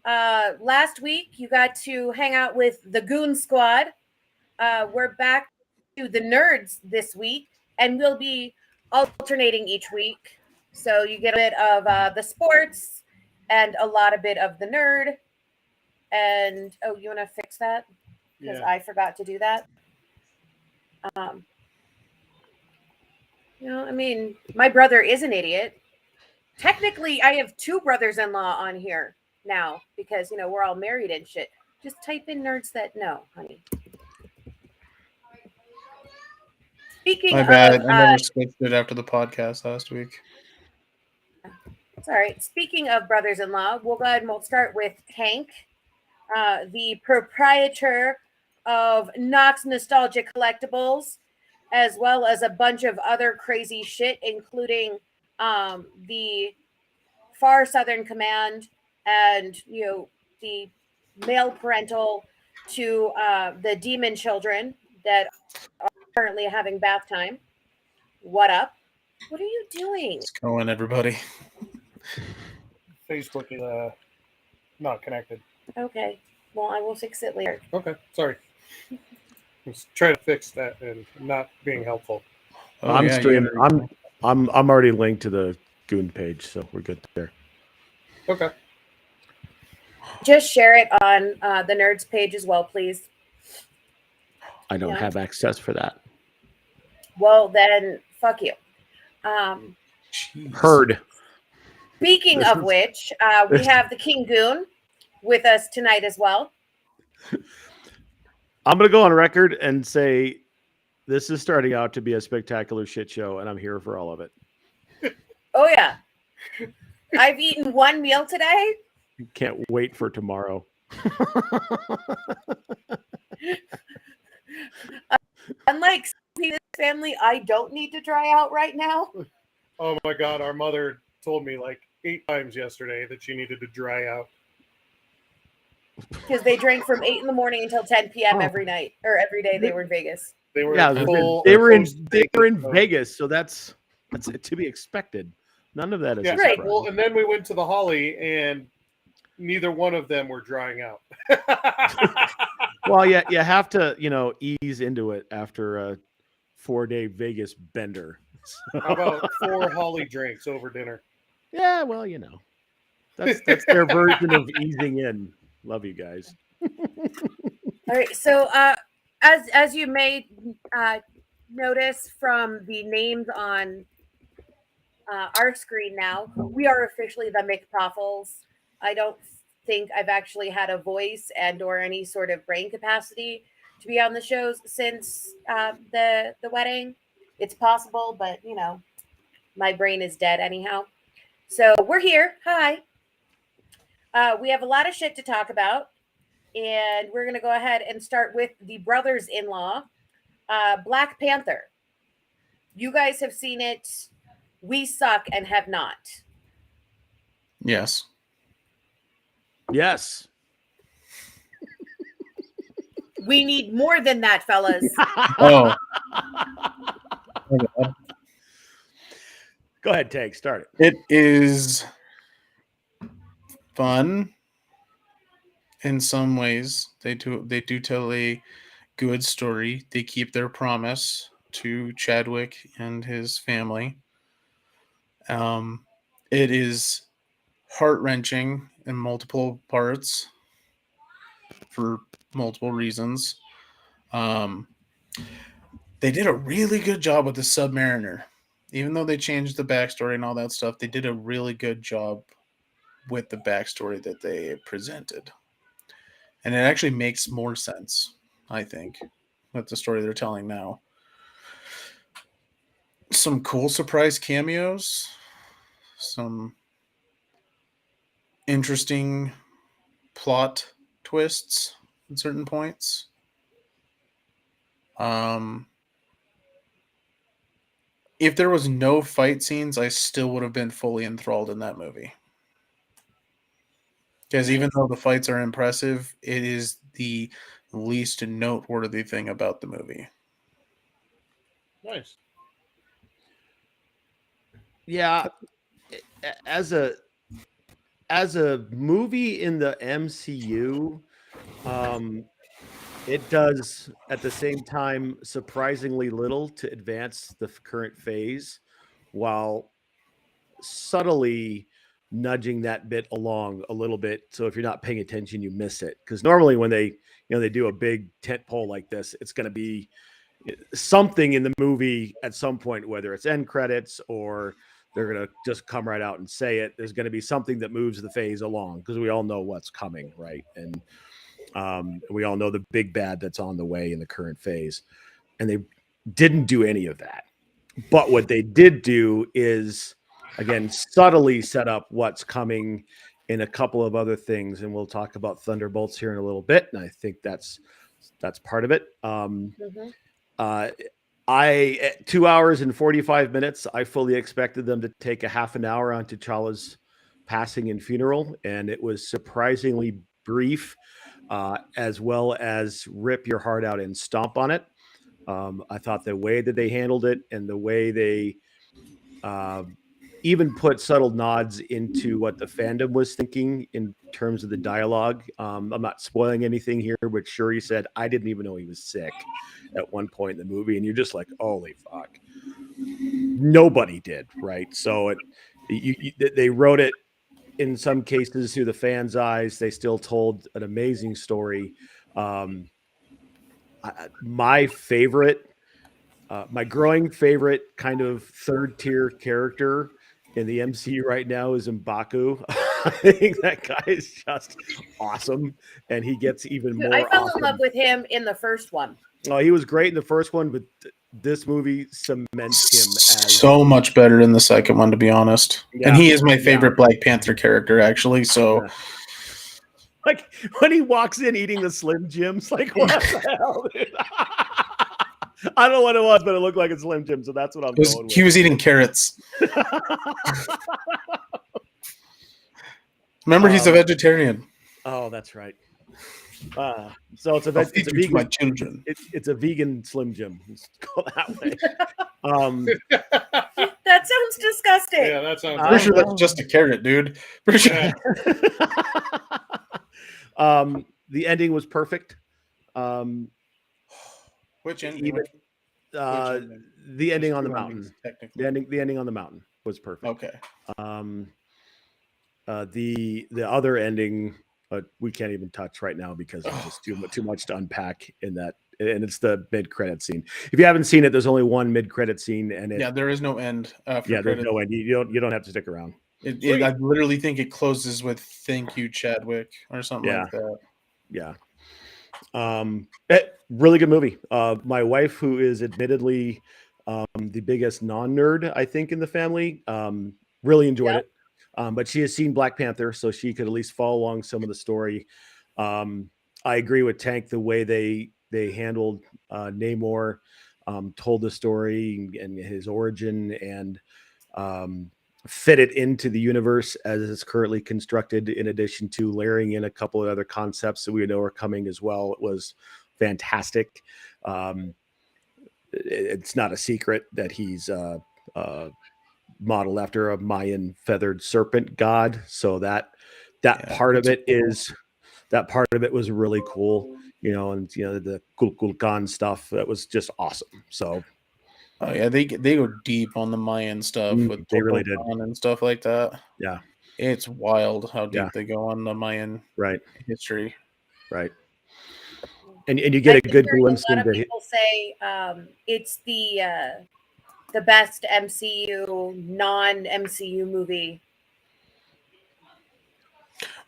Last week, you got to hang out with the Goon Squad. We're back to the nerds this week, and we'll be alternating each week. So you get a bit of the sports and a lot of bit of the nerd. And oh, you want to fix that? Because Yeah. I forgot to do that. Um, I mean, my brother is an idiot. Technically, I have two brothers-in-law on here now because we're all married and shit. Just type in nerds that know, honey. Speaking My of, bad. I never switched it after the podcast last week. it's all right. Speaking of brothers-in-law, we'll go ahead and we'll start with Hank, the proprietor of Knox Nostalgia Collectibles, as well as a bunch of other crazy shit, including the Far Southern Command and the male parental to the demon children that are currently having bath time. What up? What are you doing? What's going, everybody? Facebook is not connected. Okay. Well, I will fix it later. Okay, sorry. Let's try to fix that and not being helpful. I'm streaming. I'm already linked to the Goon page, so we're good there. Okay. Just share it on the Nerds page as well, please. I don't have access for that. Well, then, fuck you. Heard. Speaking of which, we have the King Goon with us tonight as well. I'm going to go on record and say this is starting out to be a spectacular shit show, and I'm here for all of it. Oh, yeah. I've eaten one meal today. Can't wait for tomorrow. Unlike this family, I don't need to dry out right now. Oh my God, our mother told me like 8 times yesterday that she needed to dry out. Because they drank from 8 in the morning until 10 p.m. every night or every day they were in Vegas. They were they were in Vegas, so that's to be expected. None of that is right. Well, and then we went to the Holly, and neither one of them were drying out. Well, yeah, you have to, ease into it after a 4-day Vegas bender. So. How about 4 Holly drinks over dinner? Yeah, well, that's their version of easing in. Love you guys. All right, so as you may notice from the names on our screen now, we are officially the McProffles. I don't think I've actually had a voice and or any sort of brain capacity to be on the shows since the wedding. It's possible, but my brain is dead anyhow. So we're here. Hi. We have a lot of shit to talk about, and we're going to go ahead and start with the brothers-in-law, Black Panther. You guys have seen it. We suck and have not. Yes. Yes. We need more than that, fellas. Oh. Go ahead, Tag. Start it. It is fun in some ways. They do tell a good story. They keep their promise to Chadwick and his family. It is heart-wrenching in multiple parts for multiple reasons. They did a really good job with the Submariner. Even though they changed the backstory and all that stuff, they did a really good job with the backstory that they presented. And it actually makes more sense, I think, with the story they're telling now. Some cool surprise cameos. Some interesting plot twists at certain points. If there was no fight scenes, I still would have been fully enthralled in that movie. Because even though the fights are impressive, it is the least noteworthy thing about the movie. Nice. Yeah, as a as a movie in the MCU, it does at the same time surprisingly little to advance the current phase, while subtly nudging that bit along a little bit. So if you're not paying attention, you miss it. Because normally when they do a big tent pole like this, it's going to be something in the movie at some point, whether it's end credits or they're going to just come right out and say it. There's going to be something that moves the phase along because we all know what's coming, right? And we all know the big bad that's on the way in the current phase. And they didn't do any of that. But what they did do is, again, subtly set up what's coming in a couple of other things. And we'll talk about Thunderbolts here in a little bit. And I think that's part of it. At 2 hours and 45 minutes, I fully expected them to take a half an hour on T'Challa's passing and funeral, and it was surprisingly brief, as well as rip your heart out and stomp on it. I thought the way that they handled it and the way they even put subtle nods into what the fandom was thinking in terms of the dialogue. I'm not spoiling anything here, but Shuri said, I didn't even know he was sick at one point in the movie. And you're just like, holy fuck. Nobody did, right? So they wrote it in some cases through the fans' eyes. They still told an amazing story. My favorite, my growing favorite kind of third tier character in the MCU right now is M'Baku. I think that guy is just awesome, and he gets even more. I fell awesome. in love with him in the first one. Oh, he was great in the first one, but this movie cements him as so much better in the second one, to be honest. Yeah. And he is my favorite Black Panther character, actually. So, like when he walks in eating the Slim Jims, like what the hell, dude? I don't know what it was, but it looked like a Slim Jim, so that's what I'm going with. he was eating carrots. Remember, he's a vegetarian. Oh, that's right. So it's a vegan. My children. It's a vegan Slim Jim. Let's go that way. That sounds disgusting. Yeah, that sounds. Pretty sure that's just a carrot, dude. Pretty sure. The ending was perfect. Which ending? Even, the ending on the mountain. Technically, the ending on the mountain was perfect. Okay. The other ending we can't even touch right now because it's just too much to unpack in that, and it's the mid-credit scene. If you haven't seen it, there's only one mid-credit scene, and there is no end. There's no end. You don't have to stick around. I literally think it closes with "Thank you, Chadwick" or something like that. Yeah. Really good movie. My wife, who is admittedly the biggest non-nerd, I think, in the family, really enjoyed it. But she has seen Black Panther, so she could at least follow along some of the story. I agree with Tank the way they handled Namor, told the story and his origin, and fit it into the universe as it's currently constructed, in addition to layering in a couple of other concepts that we know are coming as well. It was fantastic. It's not a secret that he's modeled after a Mayan feathered serpent god. So that part of it was really cool, and the Kulkulkan stuff, that was just awesome. So they go deep on the Mayan stuff with they really did and stuff like that. Yeah, it's wild how deep they go on the Mayan history. Right. And you get a good glimpse into. A lot of people say it's the best MCU non-MCU movie,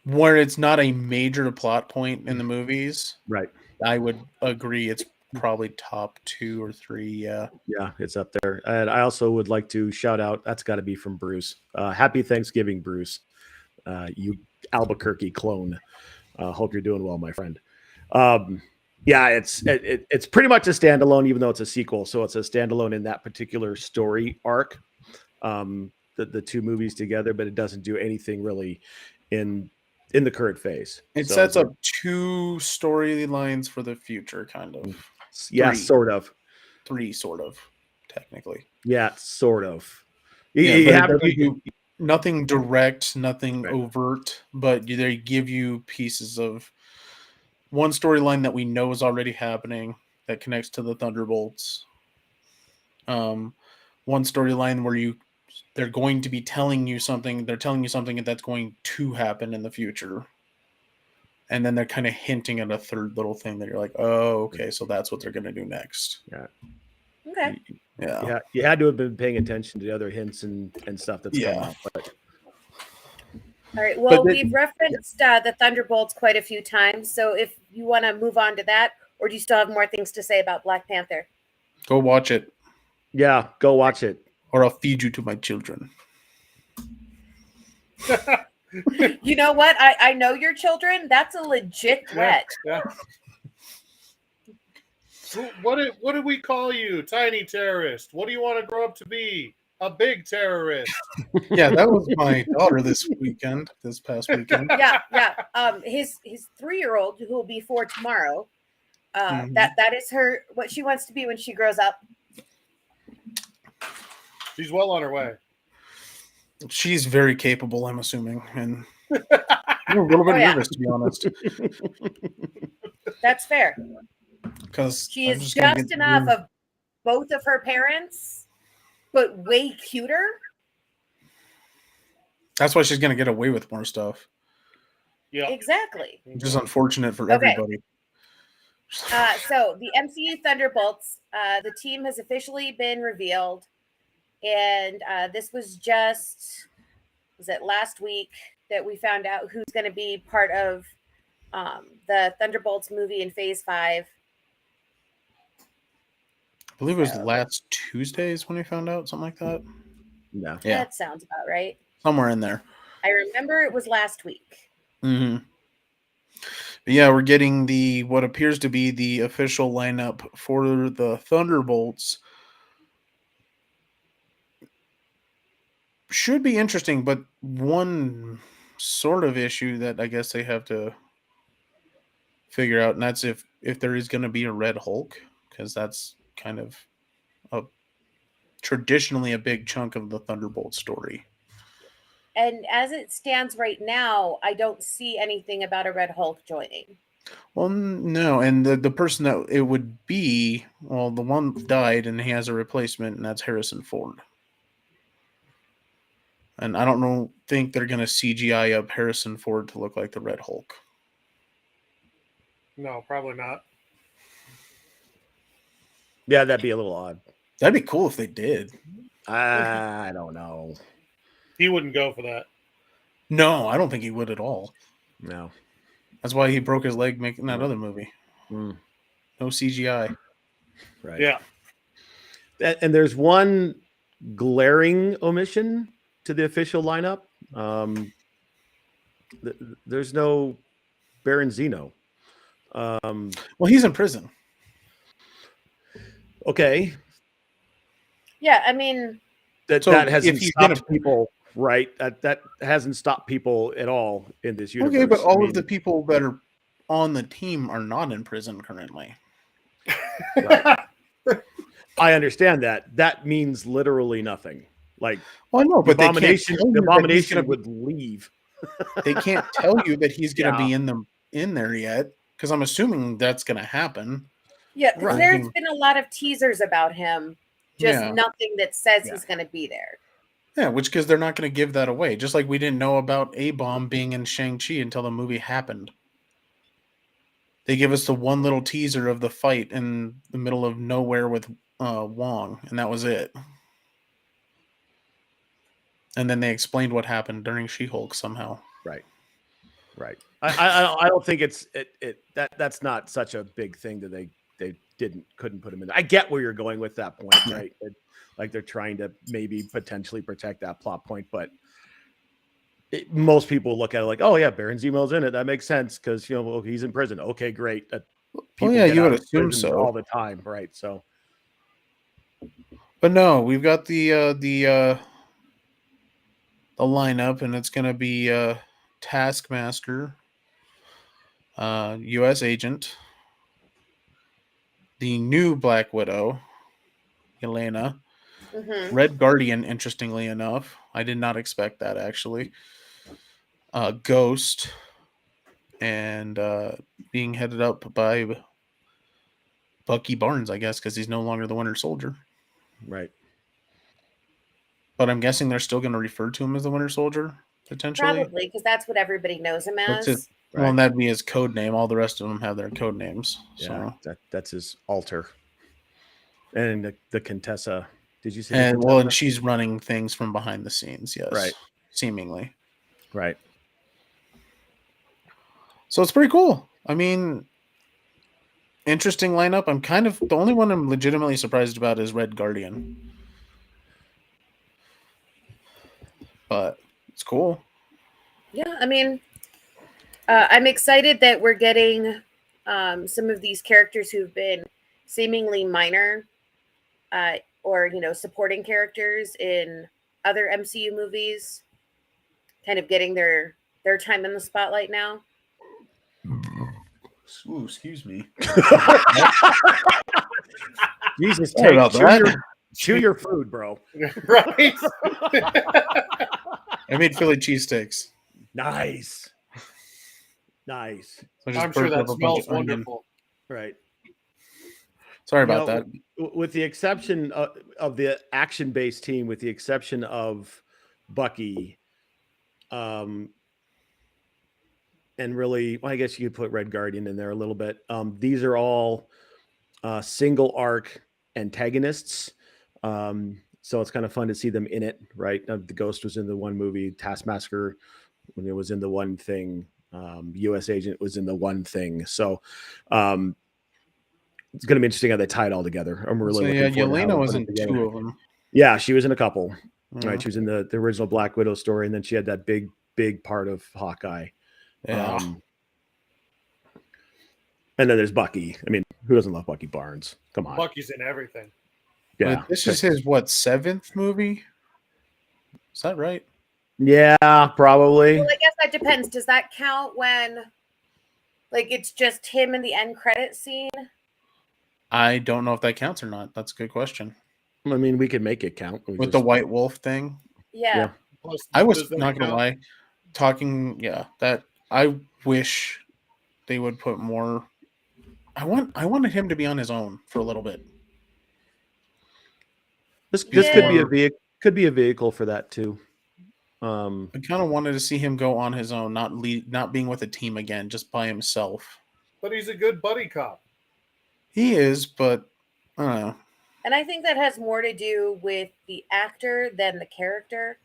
where it's not a major plot point in the movies. Right. I would agree. It's probably top 2 or 3. Yeah, it's up there. And I also would like to shout out. That's got to be from Bruce. Happy Thanksgiving, Bruce. You Albuquerque clone. Hope you're doing well, my friend. It's pretty much a standalone, even though it's a sequel. So it's a standalone in that particular story arc, the two movies together, but it doesn't do anything really in the current phase. It sets up 2 storylines for the future, kind of. Yeah, 3. Sort of. 3, sort of, technically. Yeah, sort of. It nothing direct, nothing Right. overt, but they give you pieces of one storyline that we know is already happening that connects to the Thunderbolts. One storyline where they're going to be telling you something. They're telling you something that's going to happen in the future. And then they're kind of hinting at a third little thing that you're like, oh, okay, so that's what they're going to do next. Yeah. Okay. Yeah. You had to have been paying attention to the other hints and stuff that's come Yeah. out. But All right. Well, But we've referenced the Thunderbolts quite a few times. So if you want to move on to that, or do you still have more things to say about Black Panther? Go watch it, yeah, go watch it. or I'll feed you to my children. You know what? I know your children. That's a legit threat. Yeah. What do we call you? Tiny terrorist. What do you want to grow up to be? A big terrorist. Yeah, that was my daughter this past weekend. Yeah. His 3-year-old, who will be 4 tomorrow. That is what she wants to be when she grows up. She's well on her way. She's very capable, I'm assuming, and I'm a little bit nervous, to be honest, That's fair. because She is just enough of both of her parents, but way cuter. That's why she's gonna get away with more stuff. Yeah, Exactly. Which is unfortunate for Okay. everybody. So the MCU Thunderbolts, the team has officially been revealed, and this was it last week that we found out who's going to be part of the Thunderbolts movie in Phase 5. I believe it was last Tuesdays when we found out, something like that. No. Yeah, That sounds about right. somewhere in there. I remember it was last week. Mm-hmm. But yeah, we're getting what appears to be the official lineup for the Thunderbolts. Should be interesting, but one sort of issue that I guess they have to figure out, and that's if there is going to be a Red Hulk, because that's kind of traditionally a big chunk of the Thunderbolt story. And as it stands right now, I don't see anything about a Red Hulk joining. Well, no, and the person that it would be, well, the one died, and he has a replacement, and that's Harrison Ford. And I don't think they're going to CGI up Harrison Ford to look like the Red Hulk. no, probably not. Yeah, that'd be a little odd. That'd be cool if they did. I don't know. He wouldn't go for that. No, I don't think he would at all. No. That's why he broke his leg making that other movie. Mm. No CGI. Right. Yeah. And there's one glaring omission to the official lineup. There's no Baron Zeno. Well, he's in prison. Okay. Yeah, I mean, That So hasn't if he's stopped people, right? That hasn't stopped people at all in this universe. Okay, but all I mean, of the people that are on the team are not in prison currently. I understand that. That means literally nothing. Like, Well, I know, but the abomination they would leave. they can't tell you that he's going to Yeah. be in there yet, because I'm assuming that's going to happen. yeah, 'cause Right. there's been a lot of teasers about him, just Yeah. nothing that says Yeah. he's going to be there. Yeah, because they're not going to give that away. Just like we didn't know about A-Bomb being in Shang-Chi until the movie happened. They give us the one little teaser of the fight in the middle of nowhere with Wong, and that was it. And then they explained what happened during She-Hulk somehow. Right. I don't think that's not such a big thing that they couldn't put him in. I get where you're going with that point, right? Like they're trying to maybe potentially protect that plot point, but most people look at it like, oh yeah, Baron Zemo's in it. That makes sense because he's in prison. Okay, great. People yeah, get you out would of assume prison so. all the time, right? So, But no, we've got the lineup, and it's going to be Taskmaster, U.S. Agent, the new Black Widow, Yelena, Mm-hmm. Red Guardian. Interestingly enough, I did not expect that actually. Ghost, and being headed up by Bucky Barnes, I guess, because he's no longer the Winter Soldier. Right. But I'm guessing they're still going to refer to him as the Winter Soldier potentially. Probably because that's what everybody knows him That's as. it. Well, and that'd be his code name. All the rest of them have their code names. Yeah, So. that's his alter. And the Contessa. Did you say? And well, and she's running things from behind the scenes. Yes, right. Seemingly. Right. So it's pretty cool. I mean, interesting lineup. I'm kind of the only one I'm legitimately surprised about is Red Guardian, but it's cool. Yeah, I mean, I'm excited that we're getting some of these characters who've been seemingly minor or, supporting characters in other MCU movies, kind of getting their time in the spotlight now. Ooh, excuse me. Jesus, chew your food, bro. Right? I made Philly cheesesteaks. Nice. So I'm sure that smells wonderful. Right. Sorry about that. With the exception of the action-based team, with the exception of Bucky, and really, well, I guess you could put Red Guardian in there a little bit. These are all single arc antagonists. So it's kind of fun to see them in it, right? The Ghost was in the one movie, Taskmaster when it was in the one thing, U.S. Agent was in the one thing. So it's going to be interesting how they tie it all together. I'm really looking forward to Yelena was in two of them. Yeah, she was in a couple. Yeah. Right, she was in the original Black Widow story, and then she had that big part of Hawkeye. Yeah. And then there's Bucky. I mean, who doesn't love Bucky Barnes? Come on. Bucky's in everything. Yeah. But this is his, seventh movie? Is that right? Yeah, probably. Well, I guess that depends. Does that count when, it's just him in the end credit scene? I don't know if that counts or not. That's a good question. I mean, we could make it count. With the White Wolf thing? Yeah. Plus, I was does that not going to count? lie. That I wish they would put more. I wanted him to be on his own for a little bit. This could be a vehicle for that too. I kind of wanted to see him go on his own, not being with a team again, just by himself. But he's a good buddy cop. He is, but I don't know. And I think that has more to do with the actor than the character.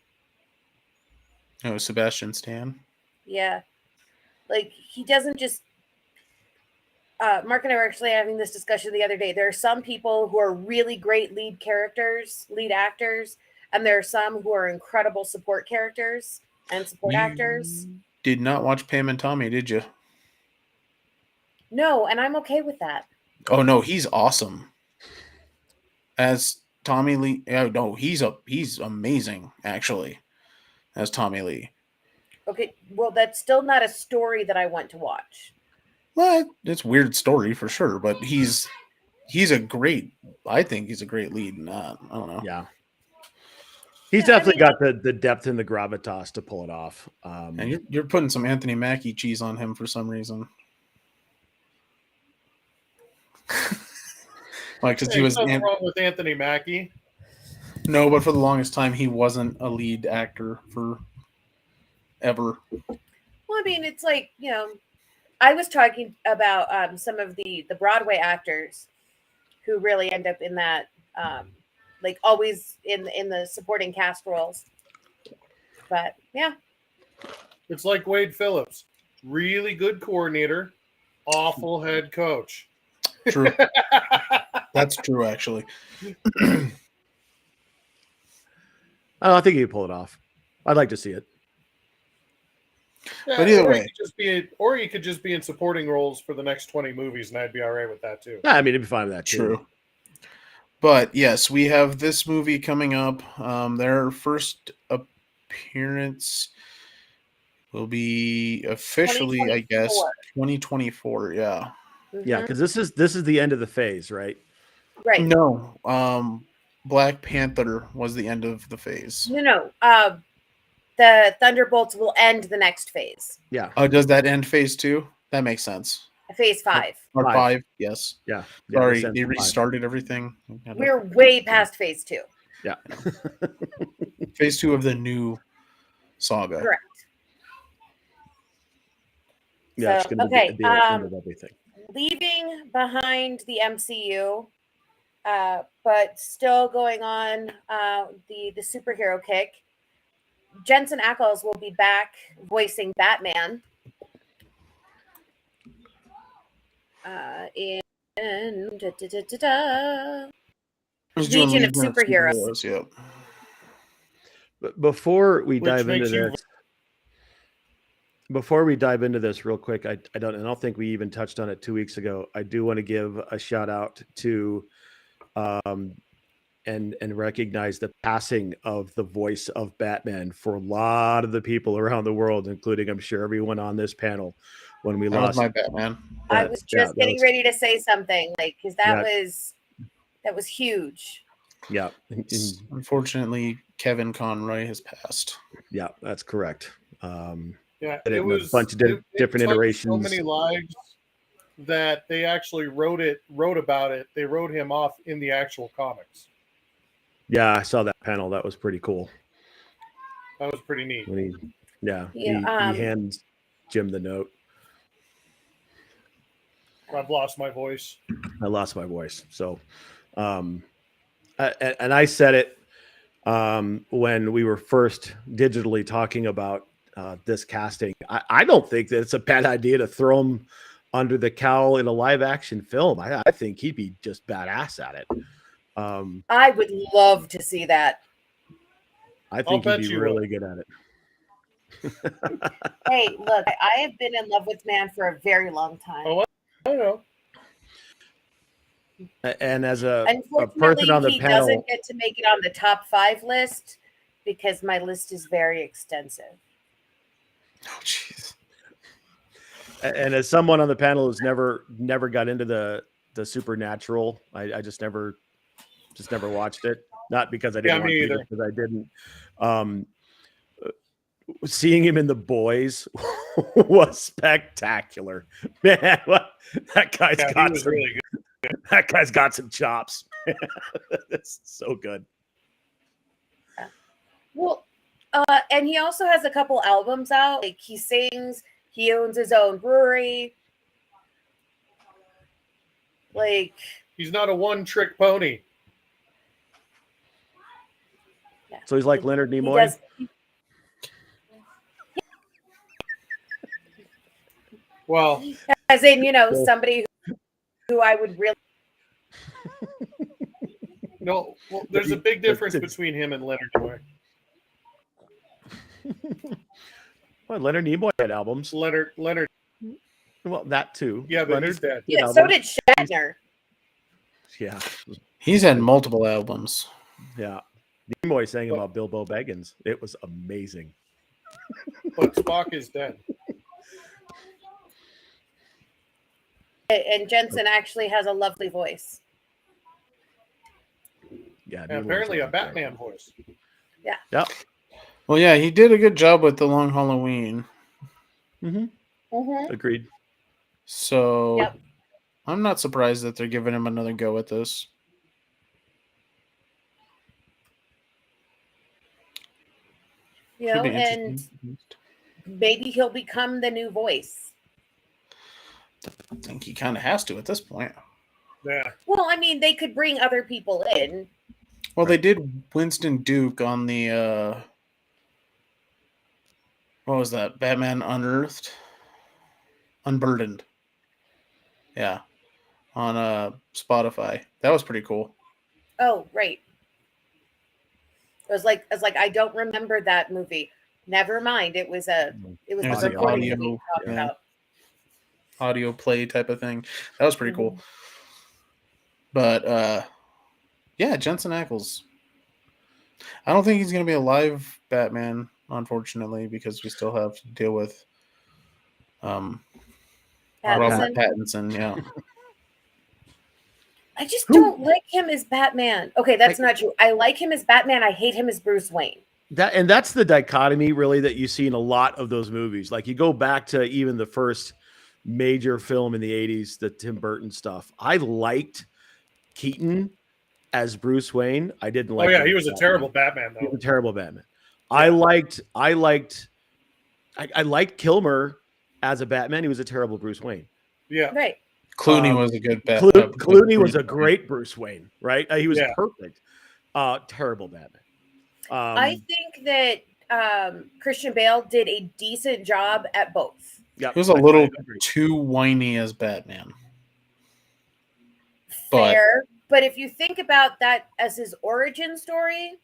Oh, Sebastian Stan. Yeah. He doesn't just... Mark and I were actually having this discussion the other day. There are some people who are really great lead actors, and there are some who are incredible support characters and support actors. Did not watch Pam and Tommy, did you? No, and I'm okay with that. Oh no, he's awesome. As Tommy Lee, no, he's amazing actually. As Tommy Lee. Okay, well, that's still not a story that I want to watch. Well, it's a weird story for sure, but I think he's a great lead in that. I don't know. Yeah. He's definitely got the depth and the gravitas to pull it off. And you're putting some Anthony Mackie cheese on him for some reason. Because he was nothing wrong with Anthony Mackie. No, but for the longest time he wasn't a lead actor for ever. Well, I mean, it's I was talking about some of the Broadway actors who really end up in that, always in the supporting cast roles. But yeah, It's like Wade Phillips, really good coordinator, awful head coach. True. That's true, actually. I think he could pull it off. I'd like to see it. Yeah, But either way, you could just be in supporting roles for the next 20 movies, and I'd be all right with that too. Yeah, I mean, it'd be fine with that too. True. But yes, we have this movie coming up. Their first appearance will be officially, I guess, 2024. Yeah. Mm-hmm. Yeah, because this is the end of the phase, right? Right. No. Black Panther was the end of the phase. No. The Thunderbolts will end the next phase. Yeah. Oh, does that end phase 2? That makes sense. Phase 5. Or Five. 5, yes. Yeah. Sorry, this they ends at 5. restarted everything. We're way past phase 2. Yeah. Phase 2 of the new saga. Correct. Yeah, it's So, going to okay, be the end of everything. leaving behind the MCU, but still going on the superhero kick. Jensen Ackles will be back voicing Batman in He's doing Legion of Legion Superheroes. Yep. But before we Which dive into makes you- this, real quick, I don't think we even touched on it 2 weeks ago. I do want to give a shout out to and recognize the passing of the voice of Batman for a lot of the people around the world, including I'm sure everyone on this panel when we That lost was my Batman. I was just getting ready to say something, like, because that was huge. Yeah. Unfortunately, Kevin Conroy has passed. Yeah, that's correct. Yeah, It it was was a bunch of different touched iterations. So many lives that they actually wrote about it. They wrote him off in the actual comics. Yeah, I saw that panel. That was pretty cool. That was pretty neat. When he hands Jim the note. I've lost my voice. I lost my voice. So, and I said it when we were first digitally talking about this casting. I don't think that it's a bad idea to throw him under the cowl in a live action film. I think he'd be just badass at it. I would love to see that. I think he'd be really good at it. Hey, look, I have been in love with man for a very long time. Oh, I don't know. And as a Unfortunately, person on the he panel, doesn't get to make it on the top 5 list because my list is very extensive. Oh, jeez. and as someone on the panel who's never got into the supernatural, I just never watched it. Not because I didn't want to, because I didn't. Seeing him in The Boys was spectacular. Man, that guy's got some, really good. That guy's got some chops. That's so good. Well, and he also has a couple albums out. Like, he sings, he owns his own brewery. Like, he's not a one-trick pony. Yeah. So he's like Leonard Nimoy. Well, as in, somebody who I would really. No, well, there's a big difference between him and Leonard Nimoy. Well, Leonard Nimoy had albums. Leonard. Well, that too. Yeah, but Leonard, he's dead. Yeah, so did Shatner. Yeah. He's had multiple albums. Yeah. Nimoy sang about Bilbo Baggins. It was amazing. But Spock is dead. And Jensen actually has a lovely voice. Yeah. And apparently a Batman voice. Yeah. Yep. Well, yeah, he did a good job with The Long Halloween. Mm-hmm. Mm-hmm. Agreed. So yep. I'm not surprised that they're giving him another go at this. And maybe he'll become the new voice. I think he kind of has to at this point. Yeah. Well, I mean, they could bring other people in. Well, they did Winston Duke on the what was that? Batman Unearthed? Unburdened. Yeah. On Spotify. That was pretty cool. Oh, right. I was like, I don't remember that movie. Never mind. It was the recording that we talked about. Audio play type of thing. That was pretty cool. But yeah, Jensen Ackles. I don't think he's going to be a live Batman, unfortunately, because we still have to deal with Robert Pattinson. Yeah. I just Who- don't like him as Batman. Okay, that's not true. I like him as Batman. I hate him as Bruce Wayne. That's the dichotomy really that you see in a lot of those movies. Like you go back to even the first major film in the 80s, the Tim Burton stuff. I liked Keaton as Bruce Wayne. I didn't like Oh yeah, him he as was a Batman. terrible Batman He was though. a terrible Batman. Yeah. I liked Kilmer as a Batman. He was a terrible Bruce Wayne. Yeah. Right. Clooney Um, was a good Clooney was a Bruce Wayne. great Bruce Wayne, right? He was Yeah. perfect. Terrible Batman. I think that Christian Bale did a decent job at both. Yeah, He was a little too whiny as Batman. But Fair. But if you think about that as his origin story,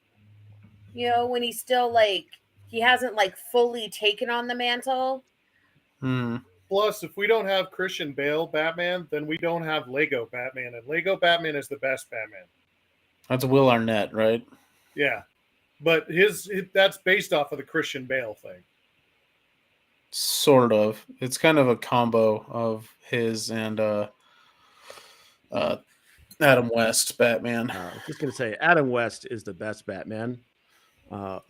you know, when he's still like, he hasn't like fully taken on the mantle. Plus, if we don't have Christian Bale Batman, then we don't have Lego Batman, and Lego Batman is the best Batman. that's Will Arnett, right? Yeah, but that's based off of the Christian Bale thing. Sort of. It's kind of a combo of his and Adam West Batman. I was just gonna say Adam West is the best Batman,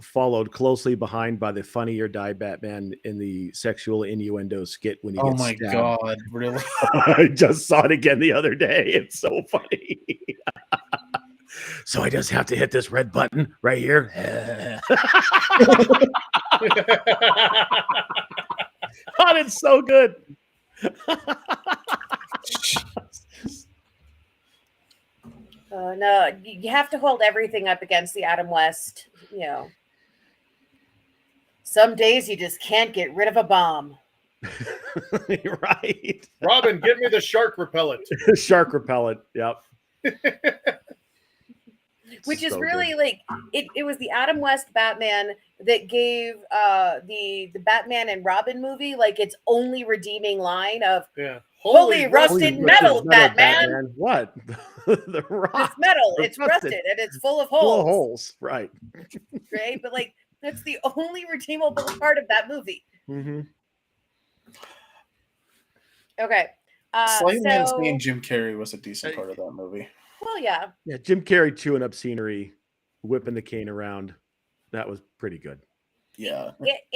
followed closely behind by the Funny or Die Batman in the sexual innuendo skit when he Oh gets my stabbed. god, really? I just saw it again the other day. It's so funny. So I just have to hit this red button right here. God, it's so good. No, you have to hold everything up against the Adam West. You know, some days you just can't get rid of a bomb. Right. Robin, get me the shark repellent. Shark repellent. Yep. Which is So really good. like it was the Adam West Batman that gave the Batman and Robin movie like its only redeeming line of Yeah. Holy rusted metal, Batman. What? The rock. It's metal, It's it's rusted. rusted, and it's full of Full holes. of holes. Right. Right? But like that's the only redeemable part of that movie. Mm-hmm. Okay. Slightly So, insane Jim Carrey was a decent part of that movie. well, yeah. Yeah, Jim Carrey chewing up scenery, whipping the cane around. That was pretty good. Yeah.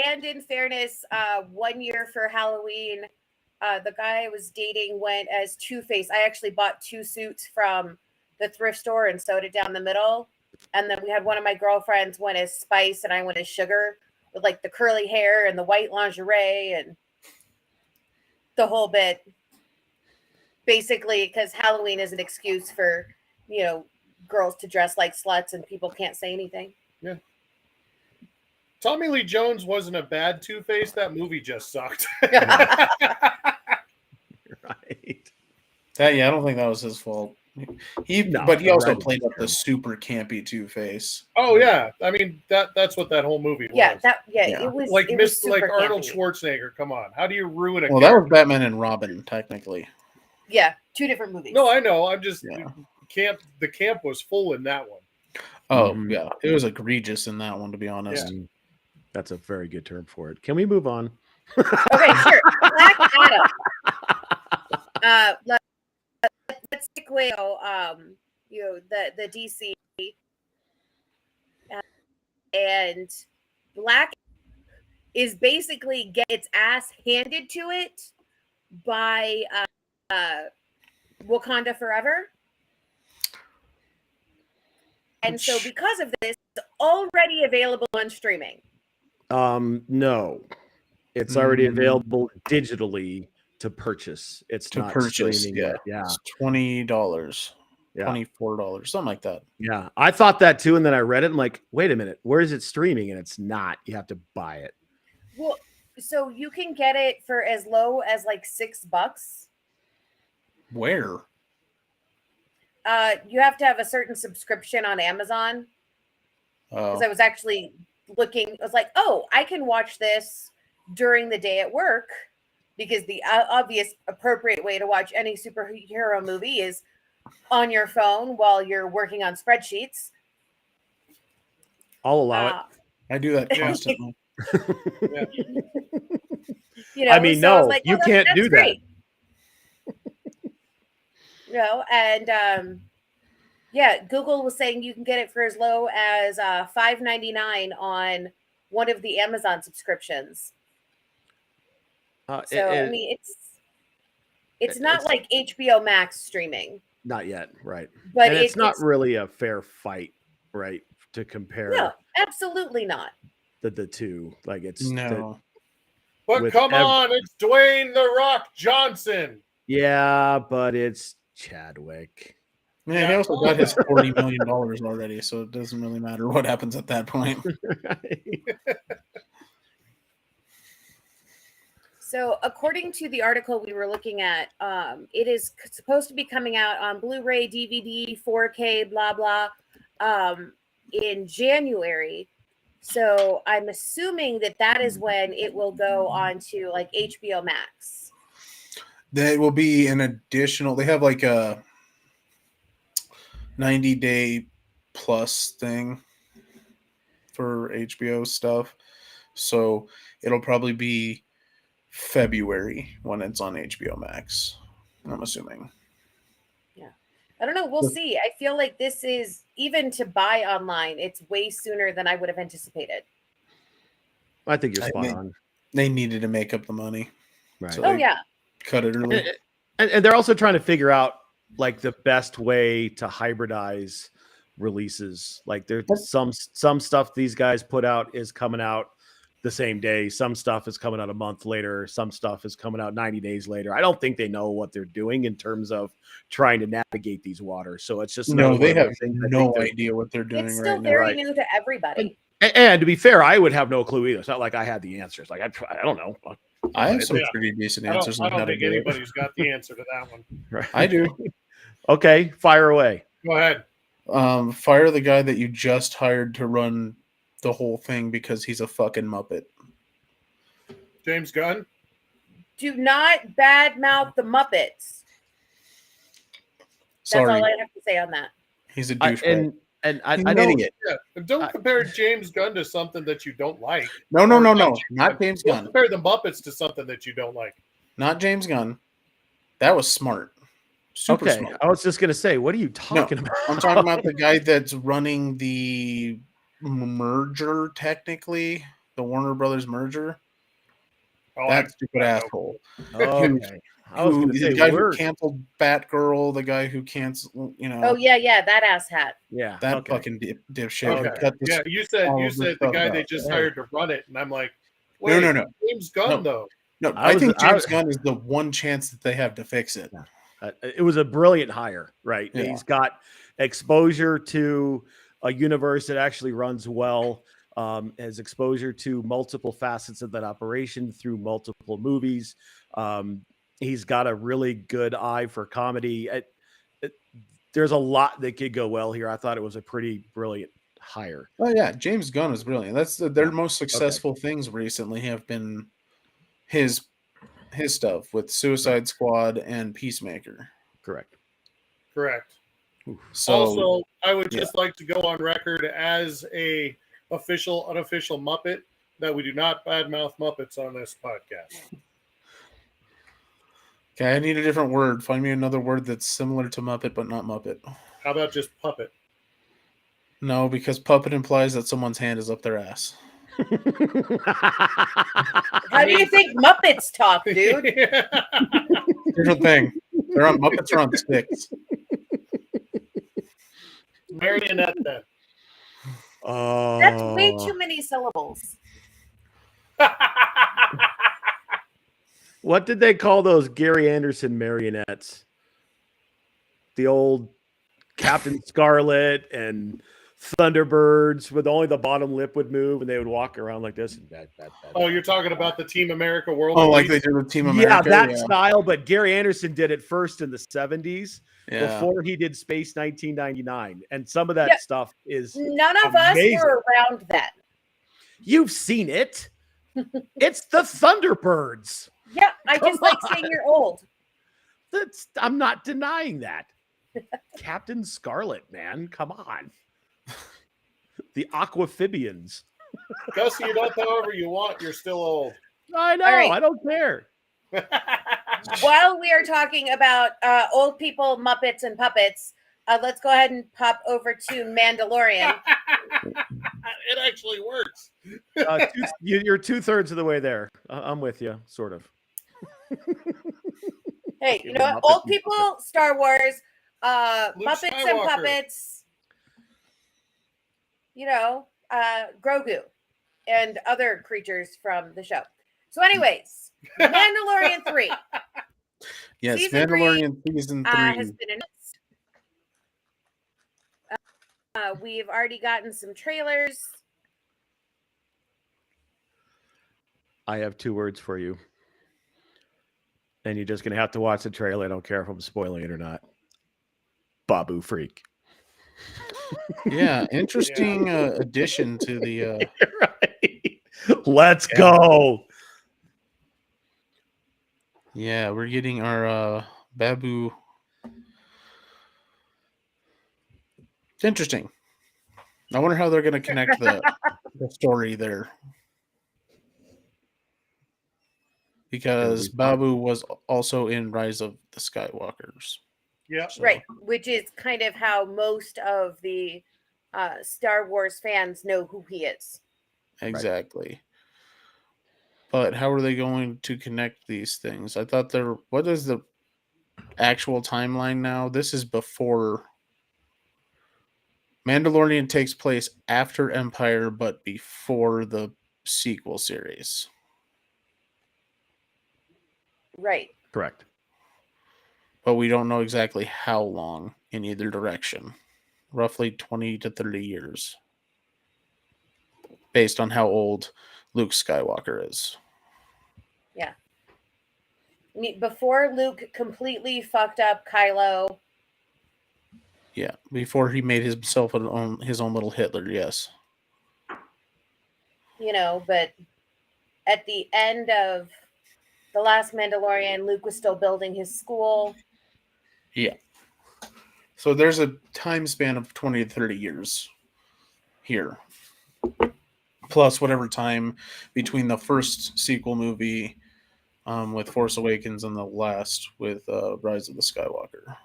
And in fairness, 1 year for Halloween, the guy I was dating went as Two-Face. I actually bought 2 suits from the thrift store and sewed it down the middle. And then we had one of my girlfriends went as Spice and I went as Sugar with like the curly hair and the white lingerie and the whole bit. Basically, because Halloween is an excuse for, you know, girls to dress like sluts and people can't say anything. Yeah. Tommy Lee Jones wasn't a bad Two-Face. That movie just sucked. Right. I don't think that was his fault. No, But he also right. played up the super campy Two-Face. Oh yeah, I mean that's what that whole movie was. Yeah, Yeah. it was like it was like super Arnold campy. Schwarzenegger. Come on, how do you ruin a? Well, that character? was Batman and Robin, technically. Yeah, 2 different movies. No, I know. I'm just Yeah. The camp was full in that one. Oh, Mhm. yeah. It was egregious in that one, to be honest. Mm, That's a very good term for it. Can we move on? Okay, sure. Black Adam. Let's stick with you know the DC and Black is basically get its ass handed to it by Wakanda Forever. And so because of this, it's already available on streaming. No. It's already available digitally to purchase. It's To not purchase, streaming yeah. yet. Yeah. It's $20, Yeah. $24, something like that. Yeah. I thought that too. And then I read it. I'm like, wait a minute. Where is it streaming? And it's not. You have to buy it. Well, so you can get it for as low as like $6. Where? You have to have a certain subscription on Amazon. Because Oh, I was actually looking, I was like, oh, I can watch this during the day at work, because the obvious appropriate way to watch any superhero movie is on your phone while you're working on spreadsheets. I'll allow I do that Yeah. constantly. You know, I mean, so I was no, like, you oh, can't that's do that. great. And yeah, Google was saying you can get it for as low as $5.99 on one of the Amazon subscriptions. So I mean, it's not like HBO Max streaming. Not yet, right? But and it's not really a fair fight, right? To compare. No, absolutely not. The two, like it's no. But come on, it's Dwayne The Rock Johnson. Yeah, but it's Chadwick. Yeah, he also got his $40 million already, so it doesn't really matter what happens at that point. So, according to the article we were looking at, it is supposed to be coming out on Blu-ray, DVD, 4K, blah blah, in January. So, I'm assuming that is when it will go on to like HBO Max. That will be an additional. They have like a 90-day plus thing for HBO stuff, so it'll probably be February when it's on HBO Max, I'm assuming. Yeah, I don't know, we'll see. I feel like this is, even to buy online, it's way sooner than I would have anticipated. I think you're spot on. They needed to make up the money, right? So yeah, cut it early. And they're also trying to figure out like the best way to hybridize releases. Like there's some stuff these guys put out is coming out the same day. Some stuff is coming out a month later. Some stuff is coming out 90 days later. I don't think they know what they're doing in terms of trying to navigate these waters. So it's just they have no idea what they're doing. It's still very new to everybody. And to be fair, I would have no clue either. It's not like I had the answers. Like I don't know. I have some pretty decent answers. I don't think anybody's got the answer to that one. Right. I do. Okay, fire away. Go ahead. Fire the guy that you just hired to run the whole thing because he's a fucking Muppet. James Gunn? Do not badmouth the Muppets. That's all I have to say on that. He's a douchebag. And I an don't, idiot. Yeah. Don't compare James Gunn to something that you don't like. No. Not James Gunn. Compare the Muppets to something that you don't like. Not James Gunn. That was smart. Super smart. I was just gonna say, what are you talking about? I'm talking about the guy that's running the merger, technically, the Warner Brothers merger. Oh, that stupid asshole. Okay. I was gonna say, the guy who canceled Batgirl, the guy who canceled, Oh yeah, that asshat. Yeah, that fucking dipshit. Okay. Yeah, you said the guy they just hired to run it, and I'm like, wait, no. James Gunn though. No, I think James Gunn is the one chance that they have to fix it. It was a brilliant hire, right? Yeah. He's got exposure to a universe that actually runs well. Has exposure to multiple facets of that operation through multiple movies. He's got a really good eye for comedy. There's a lot that could go well here. I thought it was a pretty brilliant hire. Oh yeah, James Gunn is brilliant. That's their most successful things recently have been his stuff with Suicide Squad and Peacemaker. Correct. So, also, I would just like to go on record as a unofficial Muppet that we do not badmouth Muppets on this podcast. Okay, I need a different word. Find me another word that's similar to Muppet but not Muppet. How about just puppet? No, because puppet implies that someone's hand is up their ass. How do you think Muppets talk, dude? Different thing. Muppets are on sticks. Marionette then. That's way too many syllables. What did they call those Gary Anderson marionettes? The old Captain Scarlet and Thunderbirds, with only the bottom lip would move and they would walk around like this. Oh, you're talking about the Team America World? Oh, like they did with Team America? Yeah, that style. But Gary Anderson did it first in the 70s before he did Space 1999. And some of that stuff is none of us were around then. You've seen it. It's the Thunderbirds. Yeah, I just like saying you're old. I'm not denying that. Captain Scarlet, man. Come on. The Aquamphibians. Gus, you don't however you want. You're still old. I know. Right. I don't care. while we are talking about old people, Muppets, and puppets, let's go ahead and pop over to Mandalorian. It actually works. You're 2/3 of the way there. I'm with you, sort of. Hey, you know what? Muppets Old and people, Star Wars, Luke Muppets and Skywalker. puppets. You know, Grogu and other creatures from the show. So, anyways, Mandalorian 3 Yes, Season Mandalorian season 3. has been announced. We've already gotten some trailers. I have 2 words for you. And you're just going to have to watch the trailer. I don't care if I'm spoiling it or not. Babu freak. Yeah, interesting addition to the. Right. Let's go. Yeah, we're getting our Babu. It's interesting. I wonder how they're going to connect the story there. Because Babu was also in Rise of the Skywalkers. Yeah. So, Right, which is kind of how most of the Star Wars fans know who he is. exactly. But how are they going to connect these things? I thought what is the actual timeline now? This is before. Mandalorian takes place after Empire, but before the sequel series. Right. Correct. But we don't know exactly how long in either direction. Roughly 20 to 30 years. Based on how old Luke Skywalker is. Yeah. I mean, before Luke completely fucked up Kylo. Yeah, before he made himself his own little Hitler, yes. You know, but at the end of The Last Mandalorian, Luke was still building his school. Yeah. So there's a time span of 20 to 30 years here. Plus whatever time between the first sequel movie with Force Awakens and the last with Rise of the Skywalker.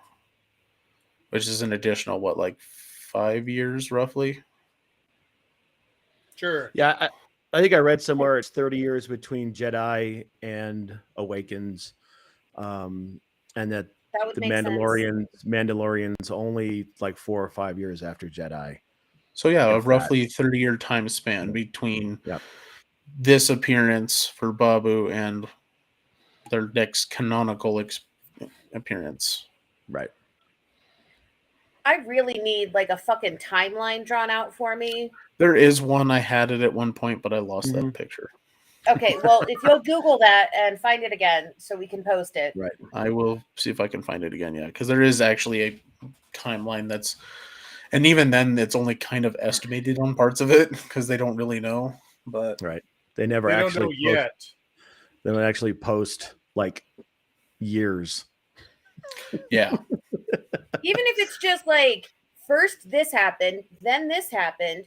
Which is an additional, 5 years roughly? Sure. Yeah, I think I read somewhere it's 30 years between Jedi and Awakens. And that would the make sense. Mandalorian's only like 4 or 5 years after Jedi. So yeah, a If roughly 30-year time span between Yep. this appearance for Babu and their next canonical appearance. Right. I really need like a fucking timeline drawn out for me. There is one. I had it at one point, but I lost Mhm. that picture. Okay, well, if you'll Google that and find it again so we can post it. Right. I will see if I can find it again. Yeah, because there is actually a timeline that's, and even then, it's only kind of estimated on parts of it because they don't really know. But Right. They never They don't actually know yet. They don't actually post like years. yeah, Even if it's just like first this happened, then this happened,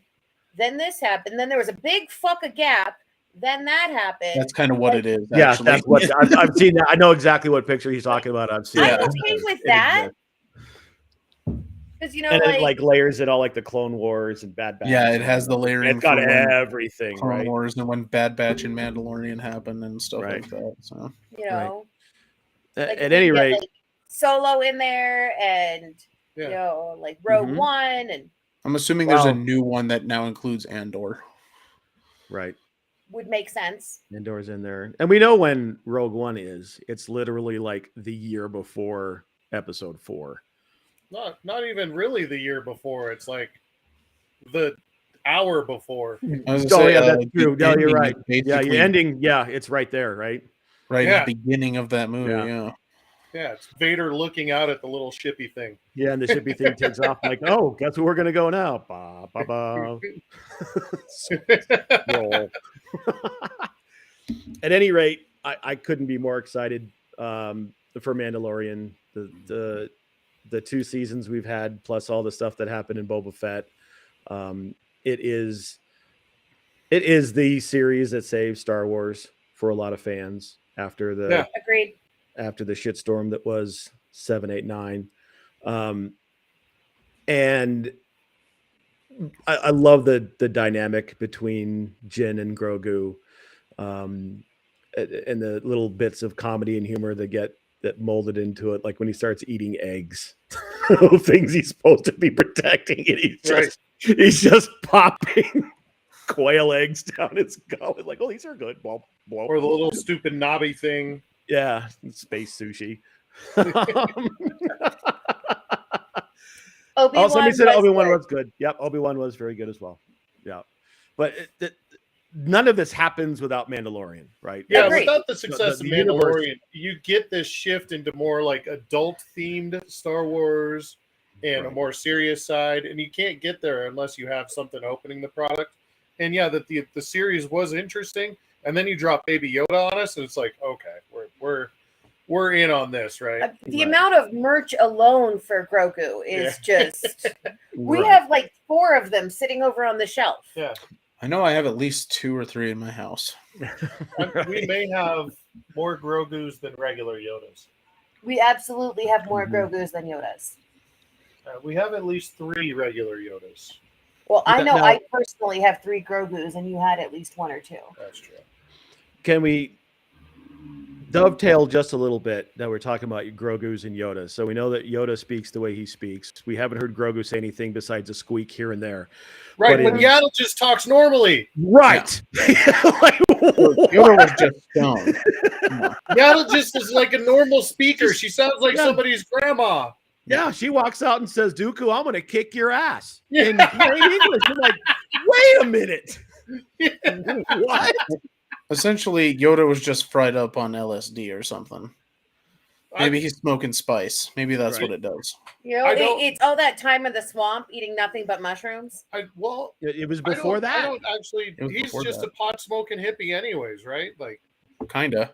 then this happened, then there was a big fuck a gap, then that happened. that's kind of what it is. Yeah, Actually. that's what I've seen that. I know exactly what picture he's talking about. I've seen I'm Yeah. okay with It that. exists. Because you know, And it like layers it all like the Clone Wars and Bad Batch. Yeah, it and has the layering. It's got for when everything, Clone right? Wars and when Bad Batch and Mandalorian happened and stuff Right. like that. So you know, like At we any get, rate, like, Solo in there and you Yeah. know, like Rogue Mhm. One, and I'm assuming there's a Well- new one that now includes Andor. right. would make sense. Indoors in there. And we know when Rogue One is. It's literally like the year before episode 4. Not even really the year before. It's like the hour before. I was Oh, gonna say, yeah, that's the true. No, you're ending right. is Yeah, basically you're ending. Yeah, it's right there, right? right Yeah. at the beginning of that movie. Yeah. Yeah. Yeah, it's Vader looking out at the little shippy thing. Yeah, and the shippy thing takes off. Like, oh, guess where we're gonna go now? Ba ba ba. Roll. At any rate, I couldn't be more excited for Mandalorian. The 2 seasons we've had, plus all the stuff that happened in Boba Fett. It is the series that saved Star Wars for a lot of fans after the Yeah. Agreed. after the shitstorm that was 7, 8, 9. And I love the dynamic between Jin and Grogu, and the little bits of comedy and humor that molded into it, like when he starts eating eggs, things he's supposed to be protecting, and he's just popping quail eggs down his gullet, like, oh, these are good. Well, or the little stupid knobby thing. Yeah, space sushi. Somebody said Obi-Wan was good. Yep, Obi-Wan was very good as well. Yeah, but none of this happens without Mandalorian, right? Yeah, without the success of Mandalorian, you get this shift into more like adult-themed Star Wars and a more serious side, and you can't get there unless you have something opening the product. And yeah, that the series was interesting, and then you drop Baby Yoda on us, and it's like, okay, we're in on this, right? The amount of merch alone for Grogu is just. We have like 4 of them sitting over on the shelf. Yeah. I know I have at least 2 or 3 in my house. We may have more Grogus than regular Yodas. We absolutely have more Grogus than Yodas. We have at least 3 regular Yodas. Well, I know I personally have 3 Grogus, and you had at least 1 or 2. That's true. Can we dovetail just a little bit? Now we're talking about Grogus and Yoda. So we know that Yoda speaks the way he speaks. We haven't heard Grogu say anything besides a squeak here and there. Right, but Yaddle just talks normally. Right. Yoda was just stoned. Yaddle just is like a normal speaker. She sounds like somebody's grandma. Yeah, she walks out and says, Dooku, I'm going to kick your ass. In plain English. I'm like, wait a minute. What? Essentially, Yoda was just fried up on LSD or something. Maybe he's smoking spice. Maybe that's what it does. You know, it's all that time in the swamp eating nothing but mushrooms. It was before that. I don't actually. He's just a pot smoking hippie, anyways, right? Like, kinda.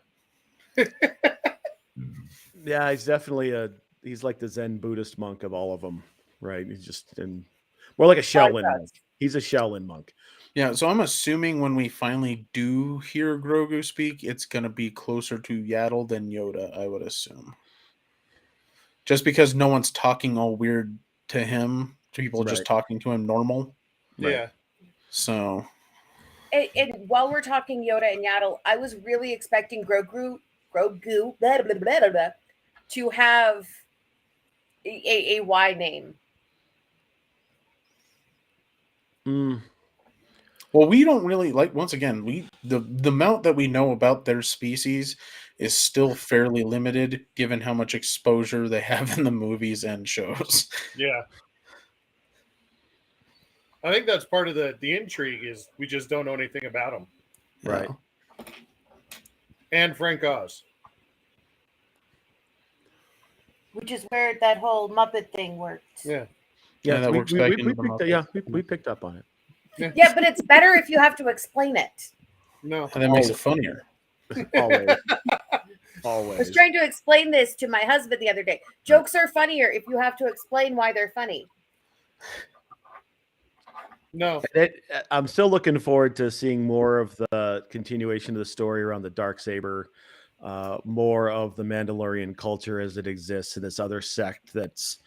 Yeah, he's definitely he's like the Zen Buddhist monk of all of them, right? He's just more like a Shaolin monk. He's a Shaolin monk. Yeah, so I'm assuming when we finally do hear Grogu speak, it's going to be closer to Yaddle than Yoda, I would assume. Just because no one's talking all weird to him, people are just talking to him normal. Yeah. Right. So. And while we're talking Yoda and Yaddle, I was really expecting Grogu blah, blah, blah, blah, to have a Y name. Well, we don't really once again, the amount that we know about their species is still fairly limited given how much exposure they have in the movies and shows. Yeah. I think that's part of the intrigue is we just don't know anything about them. Right. And Frank Oz. Which is where that whole Muppet thing worked. Yeah. Yeah, that works back into the Muppets. We picked up on it. Yeah, but it's better if you have to explain it. No. And that makes it funnier. Always. I was trying to explain this to my husband the other day. Jokes are funnier if you have to explain why they're funny. No. I'm still looking forward to seeing more of the continuation of the story around the Darksaber, more of the Mandalorian culture as it exists in this other sect that's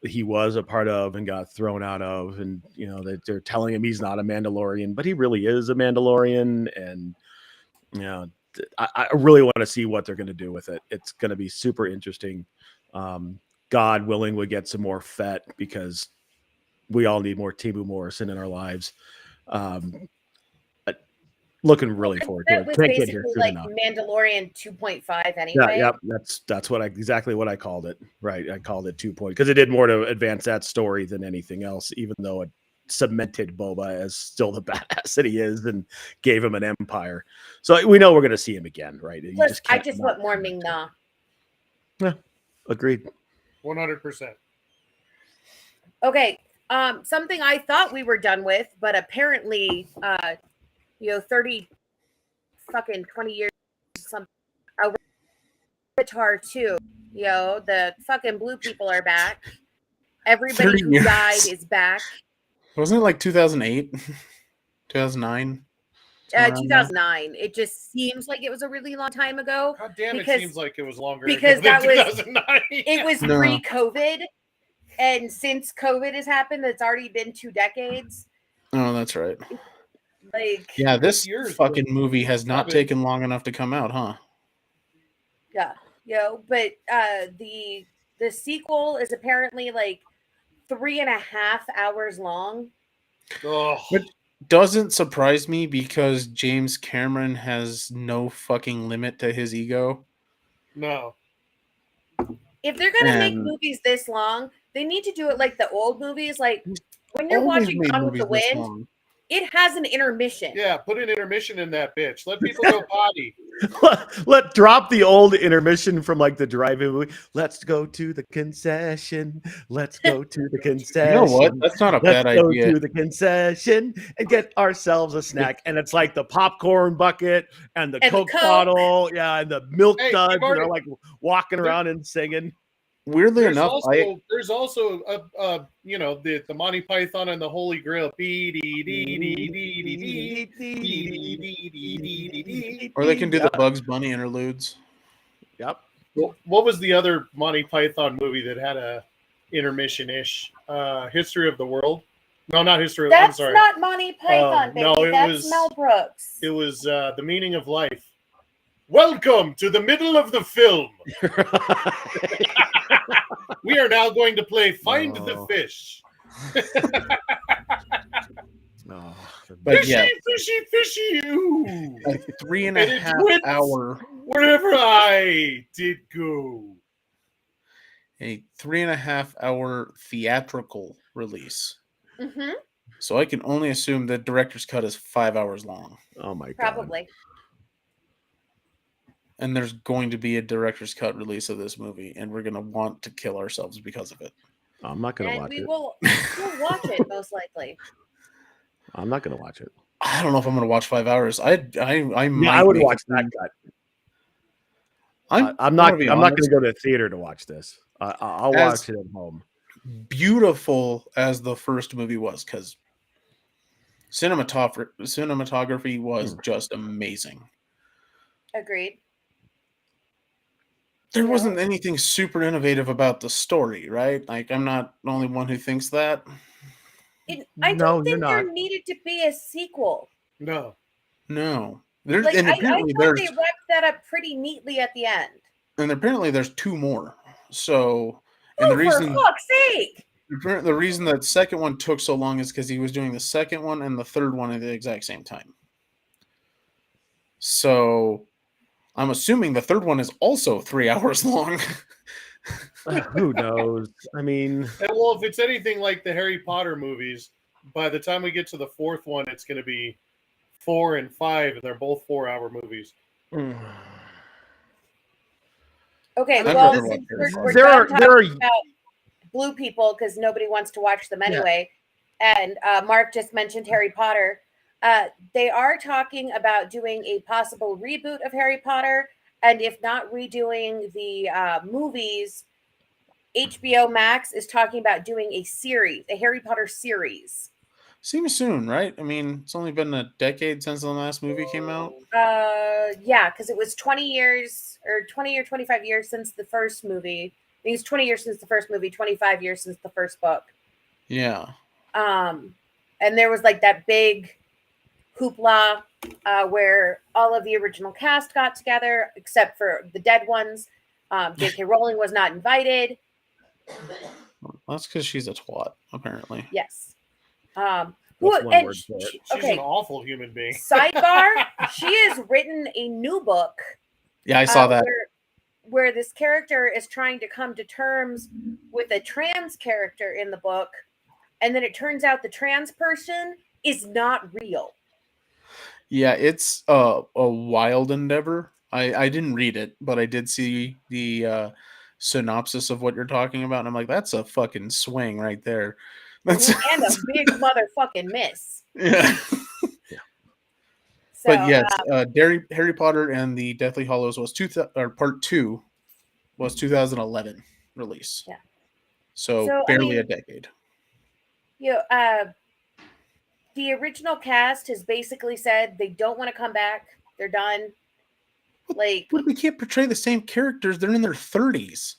he was a part of and got thrown out of, and they're telling him he's not a Mandalorian, but he really is a Mandalorian. And I really want to see what they're going to do with it. It's going to be super interesting. God willing, we get some more Fett because we all need more Teemu Morrison in our lives. Looking really forward to it. That was basically like Mandalorian 2.5 anyway. Yeah, that's exactly what I called it. Right, I called it 2 because it did more to advance that story than anything else. Even though it cemented Boba as still the badass that he is and gave him an empire. So we know we're going to see him again, right? Plus, I just want more Ming Na. Yeah, agreed. 100%. Okay, something I thought we were done with, but apparently. 30 fucking 20 years something. Avatar 2. The fucking blue people are back. Everybody who died is back. Wasn't it like 2008? 2009? Somewhere around there. 2009. It just seems like it was a really long time ago. God damn, Because- it seems like it was longer because ago than that was- 2009. It was No. pre-COVID, and since COVID has happened, it's already been 2 decades. Oh, that's right. Like, Yeah, this years, fucking movie has not Probably- taken long enough to come out, huh? yeah, but the sequel is apparently like 3.5 hours long. Oh, But doesn't surprise me because James Cameron has no fucking limit to his ego. no. If they're gonna make And- movies this long, they need to do it like the old movies. Like when you're Always watching made Gone with the movies this Wind, long. it has an intermission. Yeah, put an intermission in that bitch. Let people go potty. Let drop the old intermission from like the drive-in movie. Let's go to the concession. Let's go to the concession. You know what? That's not a Let's bad go idea. to the concession and get ourselves a snack. And it's like the popcorn bucket and the And the Coke Coke. bottle. Yeah, and the milk Hey, duds. you've already- They're like walking around and singing. Weirdly There's enough, also, there's also the Monty Python and the Holy Grail. or they can do the Bugs Bunny interludes. Yep. What was the other Monty Python movie that had a intermission-ish? History of the World? No, not History of I'm That's sorry. not Monty Python, baby. no, it That's was- Mel Brooks. It was The Meaning of Life. Welcome to the middle of the film. We are now going to play Find the Oh. Fish. Oh, But Fishy, yeah, fishy, fishy. Ooh. a 3.5 And it went hour, wherever I did go. a 3.5 hour theatrical release. Mm-hmm. So I can only assume the director's cut is 5 hours long. oh my god. Probably. And there's going to be a director's cut release of this movie, and we're going to want to kill ourselves because of it. I'm not gonna And watch we it. will we'll watch it most likely. I'm not gonna watch it. I don't know if I'm going to watch 5 hours. I Yeah, might I would make watch it that through- cut. I'm I'm not. gonna be I'm not honest. going to go to theater to watch this. I'll As- watch it at home. Beautiful as the first movie was, because cinematography was just amazing. Agreed. There Yeah. wasn't anything super innovative about the story, right? Like, I'm not the only one who thinks that. I No, don't you're think there not. needed to be a sequel. No. No, there's Like and I apparently thought there's they wrapped that up pretty neatly at the end. and apparently there's 2 more. So, and Oh, the reason for fuck's sake! the reason that second one took so long is because he was doing the second one and the third one at the exact same time. So, I'm assuming the third one is also 3 hours long. Who knows? I mean, And well, if it's anything like the Harry Potter movies, by the time we get to the fourth one, it's going to be 4 and 5, and they're both 4-hour movies. Okay, I'd well, rather watch since Harry we're there done are talking about blue people because nobody wants to watch them anyway, and Mark just mentioned Harry Potter. They are talking about doing a possible reboot of Harry Potter, and if not redoing the movies, HBO Max is talking about doing a series, a Harry Potter series. Seems soon, right? I mean, it's only been a decade since the last movie came out. Yeah, because it was 20 years or 20 or 25 years since the first movie. I think it's 20 years since the first movie, 25 years since the first book. Yeah. And there was like that big hoopla where all of the original cast got together, except for the dead ones. J.K. Rowling was not invited. That's because she's a twat, apparently. Yes. That's one word for it. She's an awful human being. Sidebar: she has written a new book. Yeah, I saw that. Where this character is trying to come to terms with a trans character in the book, and then it turns out the trans person is not real. Yeah, it's a wild endeavor. I didn't read it, but I did see the synopsis of what you're talking about, and I'm like, that's a fucking swing right there. That's And a big motherfucking miss. yeah. So, But yes, Harry Potter and the Deathly Hallows was part 2 was 2011 release. Yeah. So So, I barely mean, a decade. the original cast has basically said they don't want to come back. They're done. Like, But we can't portray the same characters. They're in their 30s.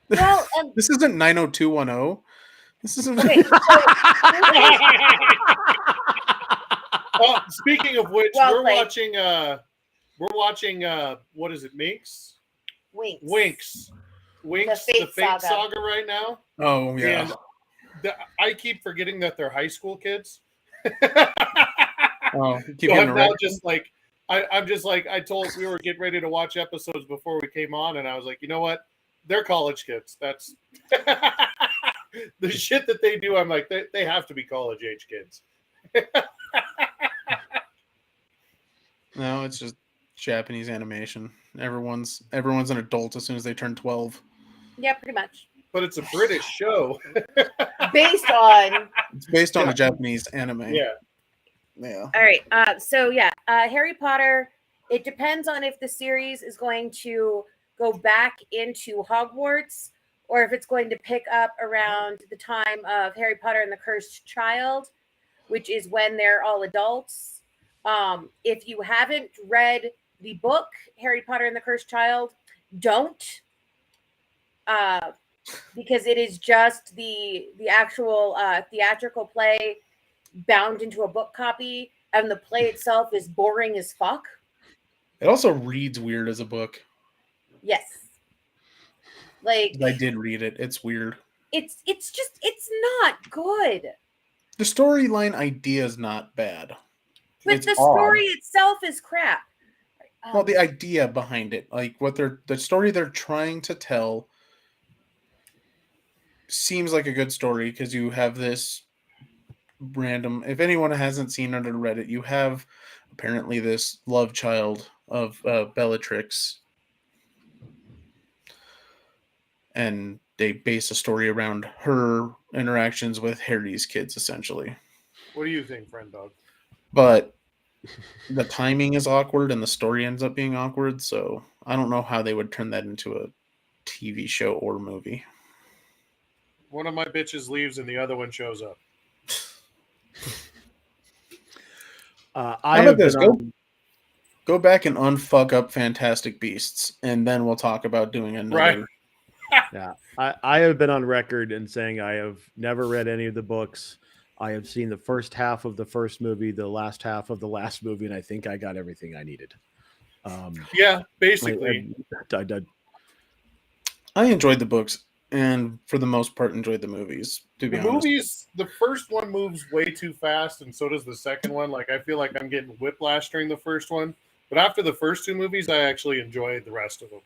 well, This isn't 90210. This isn't. okay. Oh, speaking of which, Well we're played. watching what is it, Minx? Winx. Winx, The the Fate Fate Saga. Saga right now. Oh yeah. And I keep forgetting that they're high school kids. Oh, keep So getting I'm now erected. just like, I'm just like, we were getting ready to watch episodes before we came on, and I was like, you know what? They're college kids. That's the shit that they do. I'm like, they have to be college age kids. No, it's just Japanese animation. Everyone's an adult as soon as they turn 12. Yeah, pretty much. But it's a British show. Based on. It's based on a Japanese anime. Yeah. Yeah. All right. So yeah, Harry Potter. It depends on if the series is going to go back into Hogwarts or if it's going to pick up around the time of Harry Potter and the Cursed Child, which is when they're all adults. If you haven't read the book Harry Potter and the Cursed Child, don't. Because it is just the actual theatrical play bound into a book copy, and the play itself is boring as fuck. It also reads weird as a book. Yes. Like, I did read it. It's weird. it's not good. The storyline idea is not bad. But It's the odd. story itself is crap. Well, the idea behind it, like the story they're trying to tell, seems like a good story because you have this random. If anyone hasn't seen it or read it, you have apparently this love child of Bellatrix, and they base a story around her interactions with Harry's kids, essentially. What do you think, friend dog? But the timing is awkward and the story ends up being awkward, so I don't know how they would turn that into a TV show or movie. One of my bitches leaves and the other one shows up. How about this? Go back and unfuck up Fantastic Beasts, and then we'll talk about doing another. Right. Yeah, I have been on record in saying I have never read any of the books. I have seen the first half of the first movie, the last half of the last movie, and I think I got everything I needed. Yeah, basically. I enjoyed the books, and for the most part, enjoyed the movies. To be honest, Movies, the first one moves way too fast, and so does the second one. Like, I feel like I'm getting whiplash during the first one, but after the first two movies, I actually enjoyed the rest of them.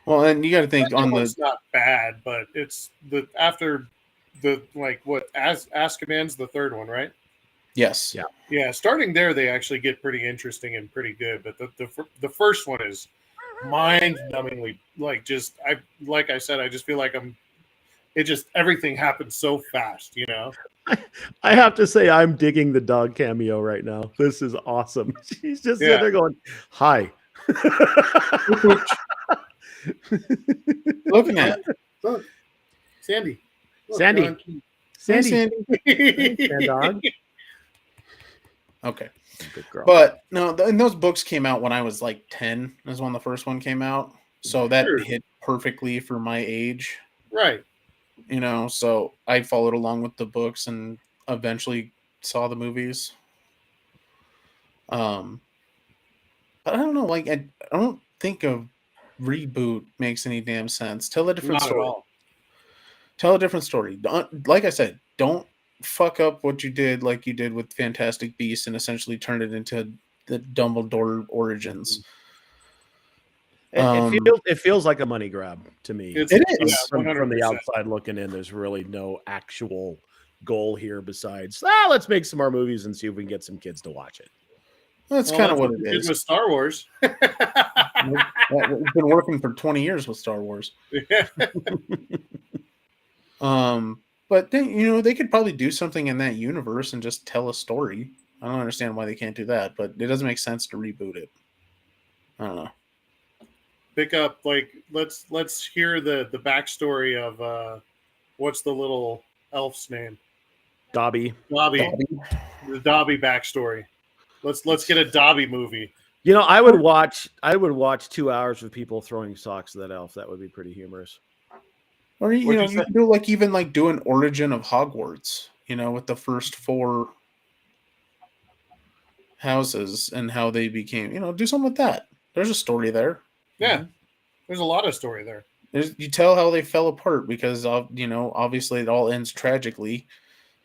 Well, and you got to think on It's not bad, but it's after the Azkaban's the third one, right? Yes. Yeah. Starting there, they actually get pretty interesting and pretty good, but the first one is mind-numbingly like I said, I just feel like everything happens so fast, you know. I have to say, I'm digging the dog cameo right now. This is awesome. She's just sitting there going, "Hi." Looking at Look, Sandy. Look, Sandy. John. Hey, Sandy. Sandy. Dog. Okay, Good girl. but no, and those books came out when I was like 10. Is when the first one came out, so that Sure. hit perfectly for my age. Right. You know, so I followed along with the books and eventually saw the movies. But I don't know, like I don't think a reboot makes any damn sense. Tell a different Not at story. all. Tell a different story. Like I said, don't fuck up what you did like you did with Fantastic Beasts and essentially turn it into the Dumbledore origins. It feels like a money grab to me. It is. From the 100%. outside looking in. There's really no actual goal here besides let's make some more movies and see if we can get some kids to watch it. That's Well, kind of that's what we it did is. with Star Wars. It's been working for 20 years with Star Wars. But then, they could probably do something in that universe and just tell a story. I don't understand why they can't do that, but it doesn't make sense to reboot it. I don't know. Pick up, like, let's hear the backstory of what's the little elf's name? Dobby. The Dobby backstory. Let's get a Dobby movie. You know, I would watch 2 hours of people throwing socks at that elf. That would be pretty humorous. Or you can do even do an origin of Hogwarts, with the first 4 houses and how they became, do something with that. There's a story there. Yeah. There's a lot of story there. You tell how they fell apart because obviously it all ends tragically,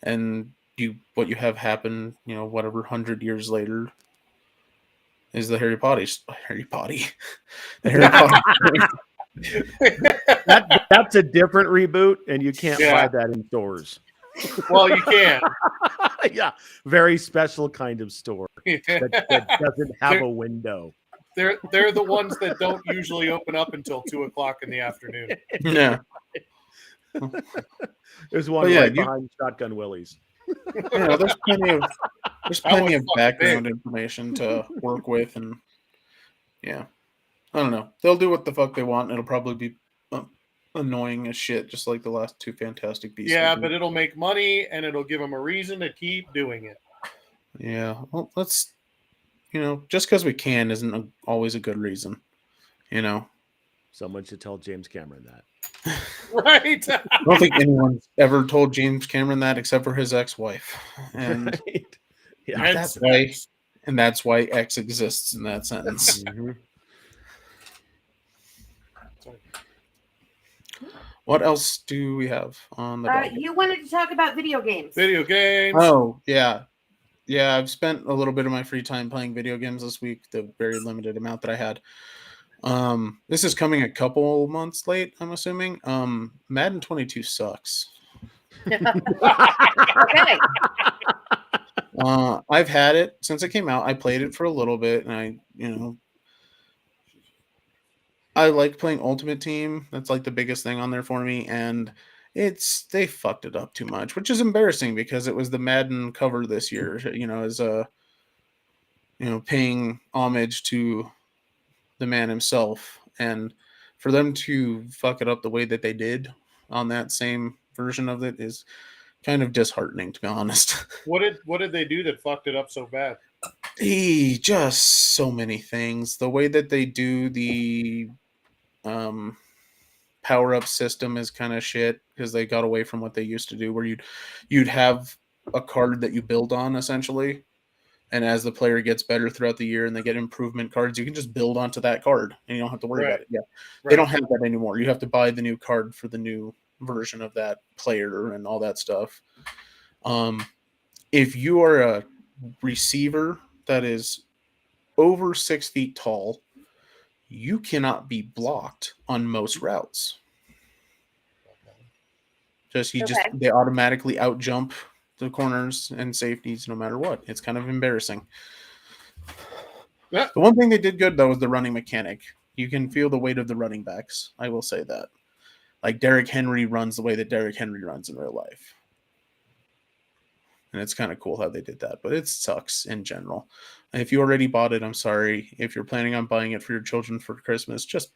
and what you have happen, whatever 100 years later is the Harry Potter. The Harry Potter. That's a different reboot, and you can't buy that in stores. Well, you can. Yeah, very special kind of store that doesn't have a window. They're the ones that don't usually open up until 2:00 in the afternoon. Yeah. There's one behind Shotgun Willie's. There's plenty of background information to work with, and I don't know. They'll do what the fuck they want. It'll probably be annoying as shit, just like the last 2 Fantastic Beasts. Yeah, but it'll make money, and it'll give them a reason to keep doing it. Yeah, well, let's, just because we can isn't always a good reason, Someone should tell James Cameron that. Right. I don't think anyone's ever told James Cameron that except for his ex-wife, and right. that's why X exists in that sentence. Mm-hmm. What else do we have on the you wanted to talk about video games. Video games. Oh, yeah. Yeah, I've spent a little bit of my free time playing video games this week, the very limited amount that I had. This is coming a couple months late, I'm assuming. Madden 22 sucks. Okay. I've had it since it came out. I played it for a little bit, and I like playing Ultimate Team. That's like the biggest thing on there for me, and they fucked it up too much, which is embarrassing because it was the Madden cover this year, as paying homage to the man himself, and for them to fuck it up the way that they did on that same version of it is kind of disheartening, to be honest. What did they do that fucked it up so bad? Just so many things. The way that they do the power-up system is kind of shit because they got away from what they used to do, where you'd have a card that you build on essentially, and as the player gets better throughout the year and they get improvement cards, you can just build onto that card and you don't have to worry about it. Yeah, They don't have that anymore. You have to buy the new card for the new version of that player and all that stuff. If you are a receiver that is over 6 feet tall, you cannot be blocked on most routes. They automatically out jump the corners and safeties no matter what. It's kind of embarrassing. Yeah. The one thing they did good though was the running mechanic. You can feel the weight of the running backs. I will say that. Like Derrick Henry runs the way that Derrick Henry runs in real life. And it's kind of cool how they did that, but it sucks in general. And if you already bought it, I'm sorry. If you're planning on buying it for your children for Christmas, just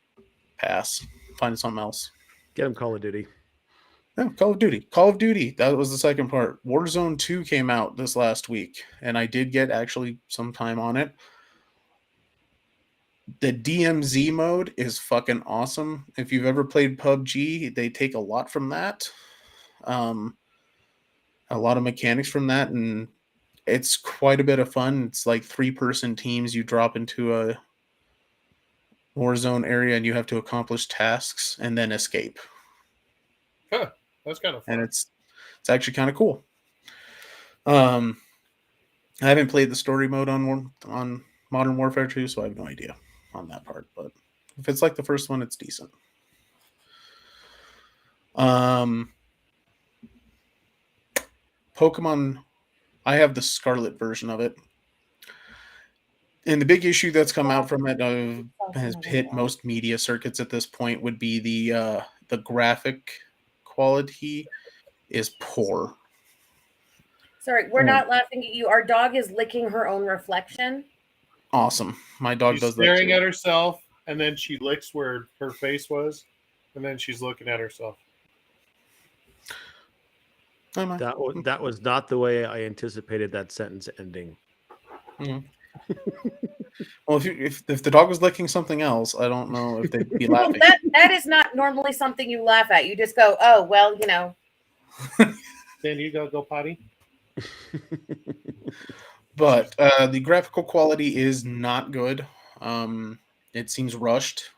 pass. Find something else. Get them Call of Duty. Yeah, Call of Duty. Call of Duty. That was the second part. Warzone 2 came out this last week, and I did get actually some time on it. The DMZ mode is fucking awesome. If you've ever played PUBG, they take a lot from that. A lot of mechanics from that, and it's quite a bit of fun. It's like 3-person teams. You drop into a Warzone area, and you have to accomplish tasks and then escape. Huh. That's kind of fun. And it's actually kind of cool. I haven't played the story mode on Modern Warfare 2, so I have no idea on that part. But if it's like the first one, it's decent. Pokemon, I have the Scarlet version of it. And the big issue that's come out from it has hit most media circuits at this point would be the graphic quality is poor. Sorry, we're not laughing at you. Our dog is licking her own reflection. Awesome. My dog she's does that staring too. at herself, and then she licks where her face was, and then she's looking at herself. That was not the way I anticipated that sentence ending. Mhm. Well, if the dog was licking something else, I don't know if they'd be Well, laughing. that is not normally something you laugh at. You just go, oh, well, you know. Then you go potty. But the graphical quality is not good. It seems rushed.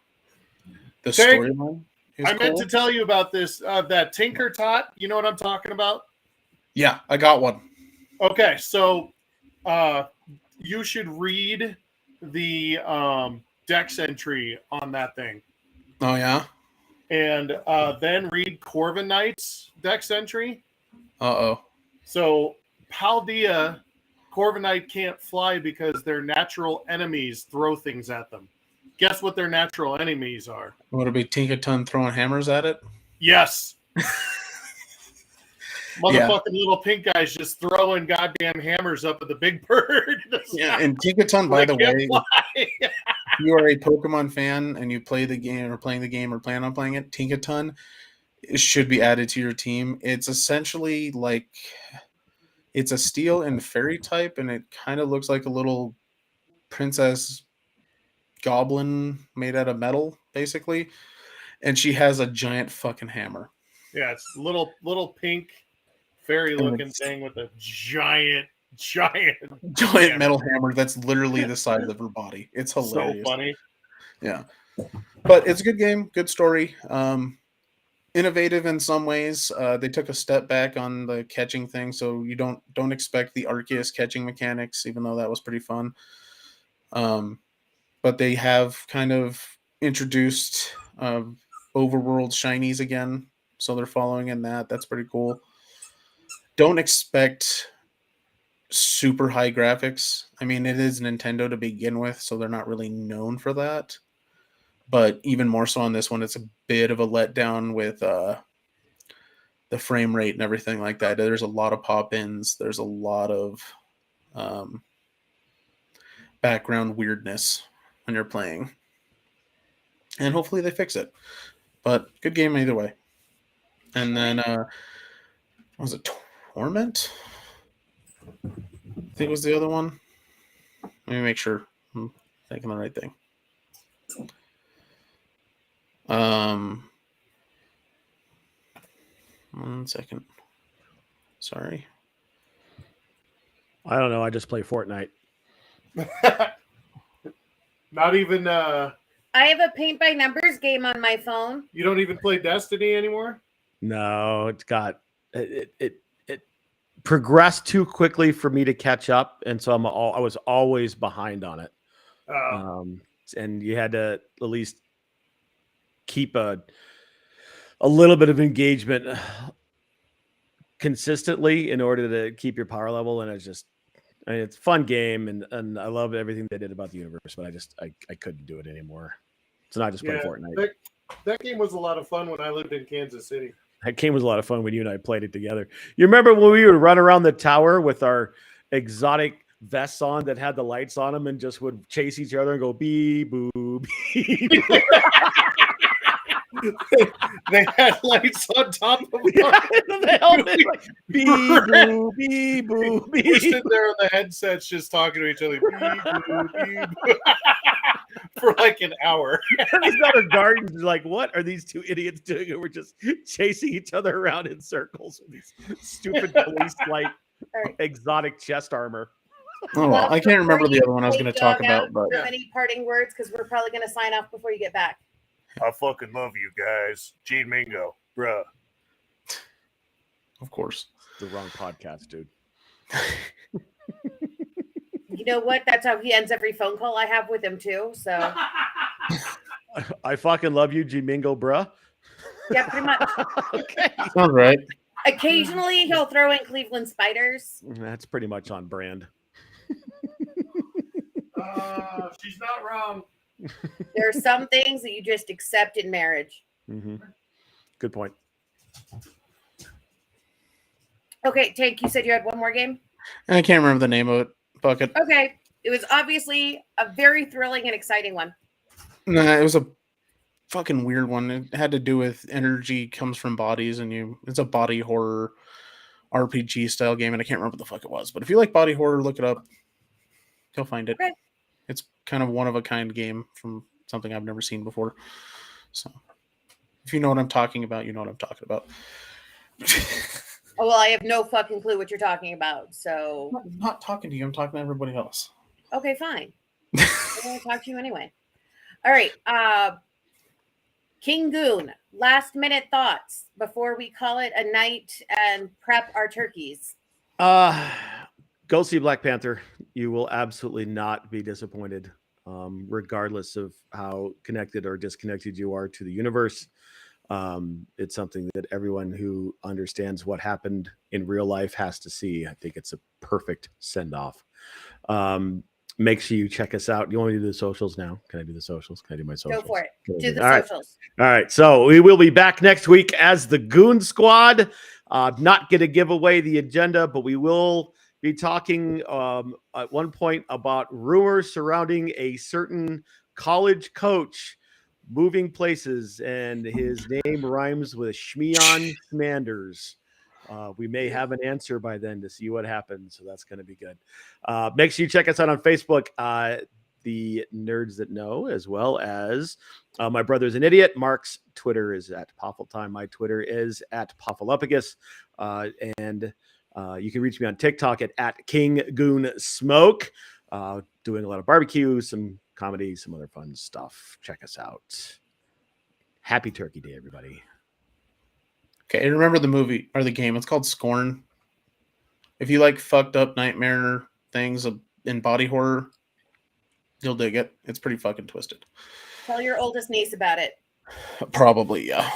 The storyline is I meant cool. to tell you about this. That Tinker Tot. You know what I'm talking about? Yeah, I got one. Okay, so you should read the dex entry on that thing. Oh yeah. And then read Corvin Knight's dex entry. Uh-oh. So Paldea, Corvin Knight can't fly because their natural enemies throw things at them. Guess what their natural enemies are? Would it be Tinkerton throwing hammers at it? Yes. Motherfucking little pink guys just throwing goddamn hammers up at the big bird. Yeah, and Tinkerton, by the way, if you are a Pokemon fan and you play the game or playing the game or plan on playing it, Tinkerton should be added to your team. It's essentially like it's a steel and fairy type, and it kind of looks like a little princess goblin made out of metal, basically. And she has a giant fucking hammer. Yeah, it's little pink fairy looking thing with a giant metal hammer that's literally the size of her body. It's hilarious. So funny. Yeah. But it's a good game, good story. Innovative in some ways. They took a step back on the catching thing, so you don't expect the Arceus catching mechanics, even though that was pretty fun. But they have kind of introduced overworld shinies again, so they're following in that. That's pretty cool. Don't expect super high graphics. I mean, it is Nintendo to begin with, so they're not really known for that. But even more so on this one, it's a bit of a letdown with the frame rate and everything like that. There's a lot of pop-ins. There's a lot of background weirdness when you're playing. And hopefully they fix it. But good game either way. And then, was it Torment? I think it was the other one. Let me make sure I'm thinking the right thing. 1 second. Sorry. I don't know. I just play Fortnite. Not even I have a paint by numbers game on my phone. you don't even play Destiny anymore? No, it's got it progressed too quickly for me to catch up, and so I was always behind on it. And you had to at least keep a little bit of engagement consistently in order to keep your power level. And it's just, I mean, it's a fun game, and I love everything they did about the universe, but I couldn't do it anymore. So now I just play Fortnite. That game was a lot of fun when I lived in Kansas City. That game was a lot of fun when you and I played it together. You remember when we would run around the tower with our exotic vests on that had the lights on them and just would chase each other and go bee boo bee boo. They had lights on top of them. The helmet, like, bee boo bee boo We're bee. sitting there on the headsets just talking to each other bee, boo, boo, for like an hour. These other guardians are like, what are these two idiots doing? And we're just chasing each other around in circles with these stupid police-like exotic chest armor. Oh, well, I can't remember the other one I was going to talk about. But any parting words? Because we're probably going to sign off before you get back. I fucking love you guys. Gene Mingo, bruh. Of course. The wrong podcast, dude. You know what? That's how he ends every phone call I have with him, too. So, I fucking love you, G Mingo, bruh. yeah, pretty much. Okay. Sounds right. Occasionally, he'll throw in Cleveland Spiders. That's pretty much on brand. She's not wrong. There are some things that you just accept in marriage. Mm-hmm. Good point. Okay, Tank, you said you had one more game? I can't remember the name of it. Bucket. Okay. It was obviously a very thrilling and exciting one. Nah, it was a fucking weird one. It had to do with energy comes from bodies, and it's a body horror RPG style game, and I can't remember what the fuck it was. But if you like body horror, look it up. You'll find it. Okay. It's kind of one of a kind game from something I've never seen before. So if you know what I'm talking about, you know what I'm talking about. Oh, well, I have no fucking clue what you're talking about. So I'm not talking to you. I'm talking to everybody else. okay, fine. I'm going to talk to you anyway. All right. King Goon, last minute thoughts before we call it a night and prep our turkeys. Go see Black Panther. You will absolutely not be disappointed, regardless of how connected or disconnected you are to the universe. It's something that everyone who understands what happened in real life has to see. I think it's a perfect send off. Make sure you check us out. You want me to do the socials now? Can I do the socials? Can I do my socials? Go for it. Do the socials. All right. So we will be back next week as the Goon Squad. Not going to give away the agenda, but we will be talking at one point about rumors surrounding a certain college coach moving places, and his name rhymes with Schmeon Schmanders. We may have an answer by then to see what happens, so that's going to be good. Make sure you check us out on Facebook, the Nerds That Know, as well as my brother's an idiot. Mark's Twitter is at Poffeltime. My Twitter is at Poffelupagus. And you can reach me on TikTok at King Goon Smoke. Doing a lot of barbecue, some comedy, some other fun stuff. Check us out. Happy Turkey Day, everybody. Okay, remember the movie or the game. It's called Scorn. If you like fucked up Nightmare things in body horror, you'll dig it. It's pretty fucking twisted. Tell your oldest niece about it. Probably, yeah.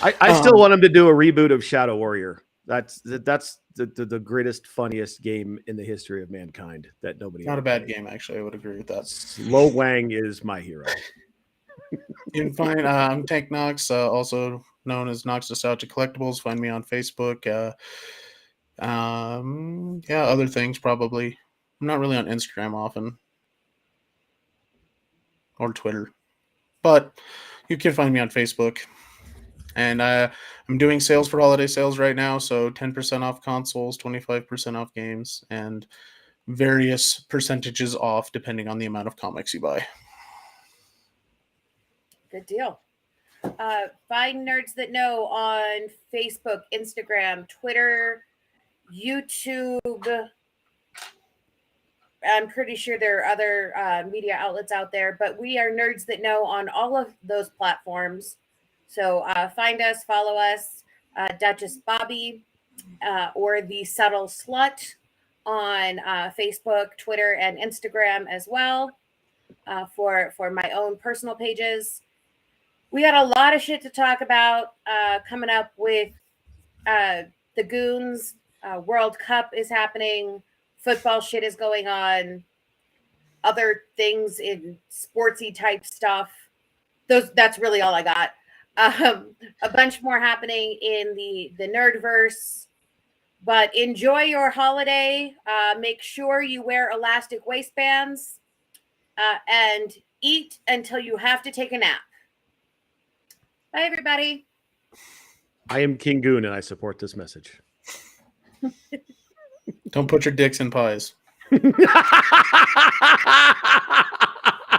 I still want him to do a reboot of Shadow Warrior. That's the greatest, funniest game in the history of mankind that nobody. Not a bad game, actually. I would agree with that. Lo Wang is my hero. You can find I'm Tank Knox, also known as Knox Nostalgia Collectibles. Find me on Facebook. Other things probably. I'm not really on Instagram often or Twitter, but you can find me on Facebook. And I'm doing sales for holiday sales right now, so 10% off consoles, 25% off games, and various percentages off depending on the amount of comics you buy. Good deal. Find Nerds That Know on Facebook, Instagram, Twitter, YouTube. I'm pretty sure there are other media outlets out there, but we are Nerds That Know on all of those platforms. So find us, follow us, Duchess Bobby, or The Subtle Slut on Facebook, Twitter, and Instagram as well, for my own personal pages. We got a lot of shit to talk about coming up with the Goons. World Cup is happening. Football shit is going on. Other things in sportsy type stuff. That's really all I got. A bunch more happening in the Nerdverse. But enjoy your holiday. Make sure you wear elastic waistbands. And eat until you have to take a nap. Bye, everybody. I am King Goon, and I support this message. Don't put your dicks in pies.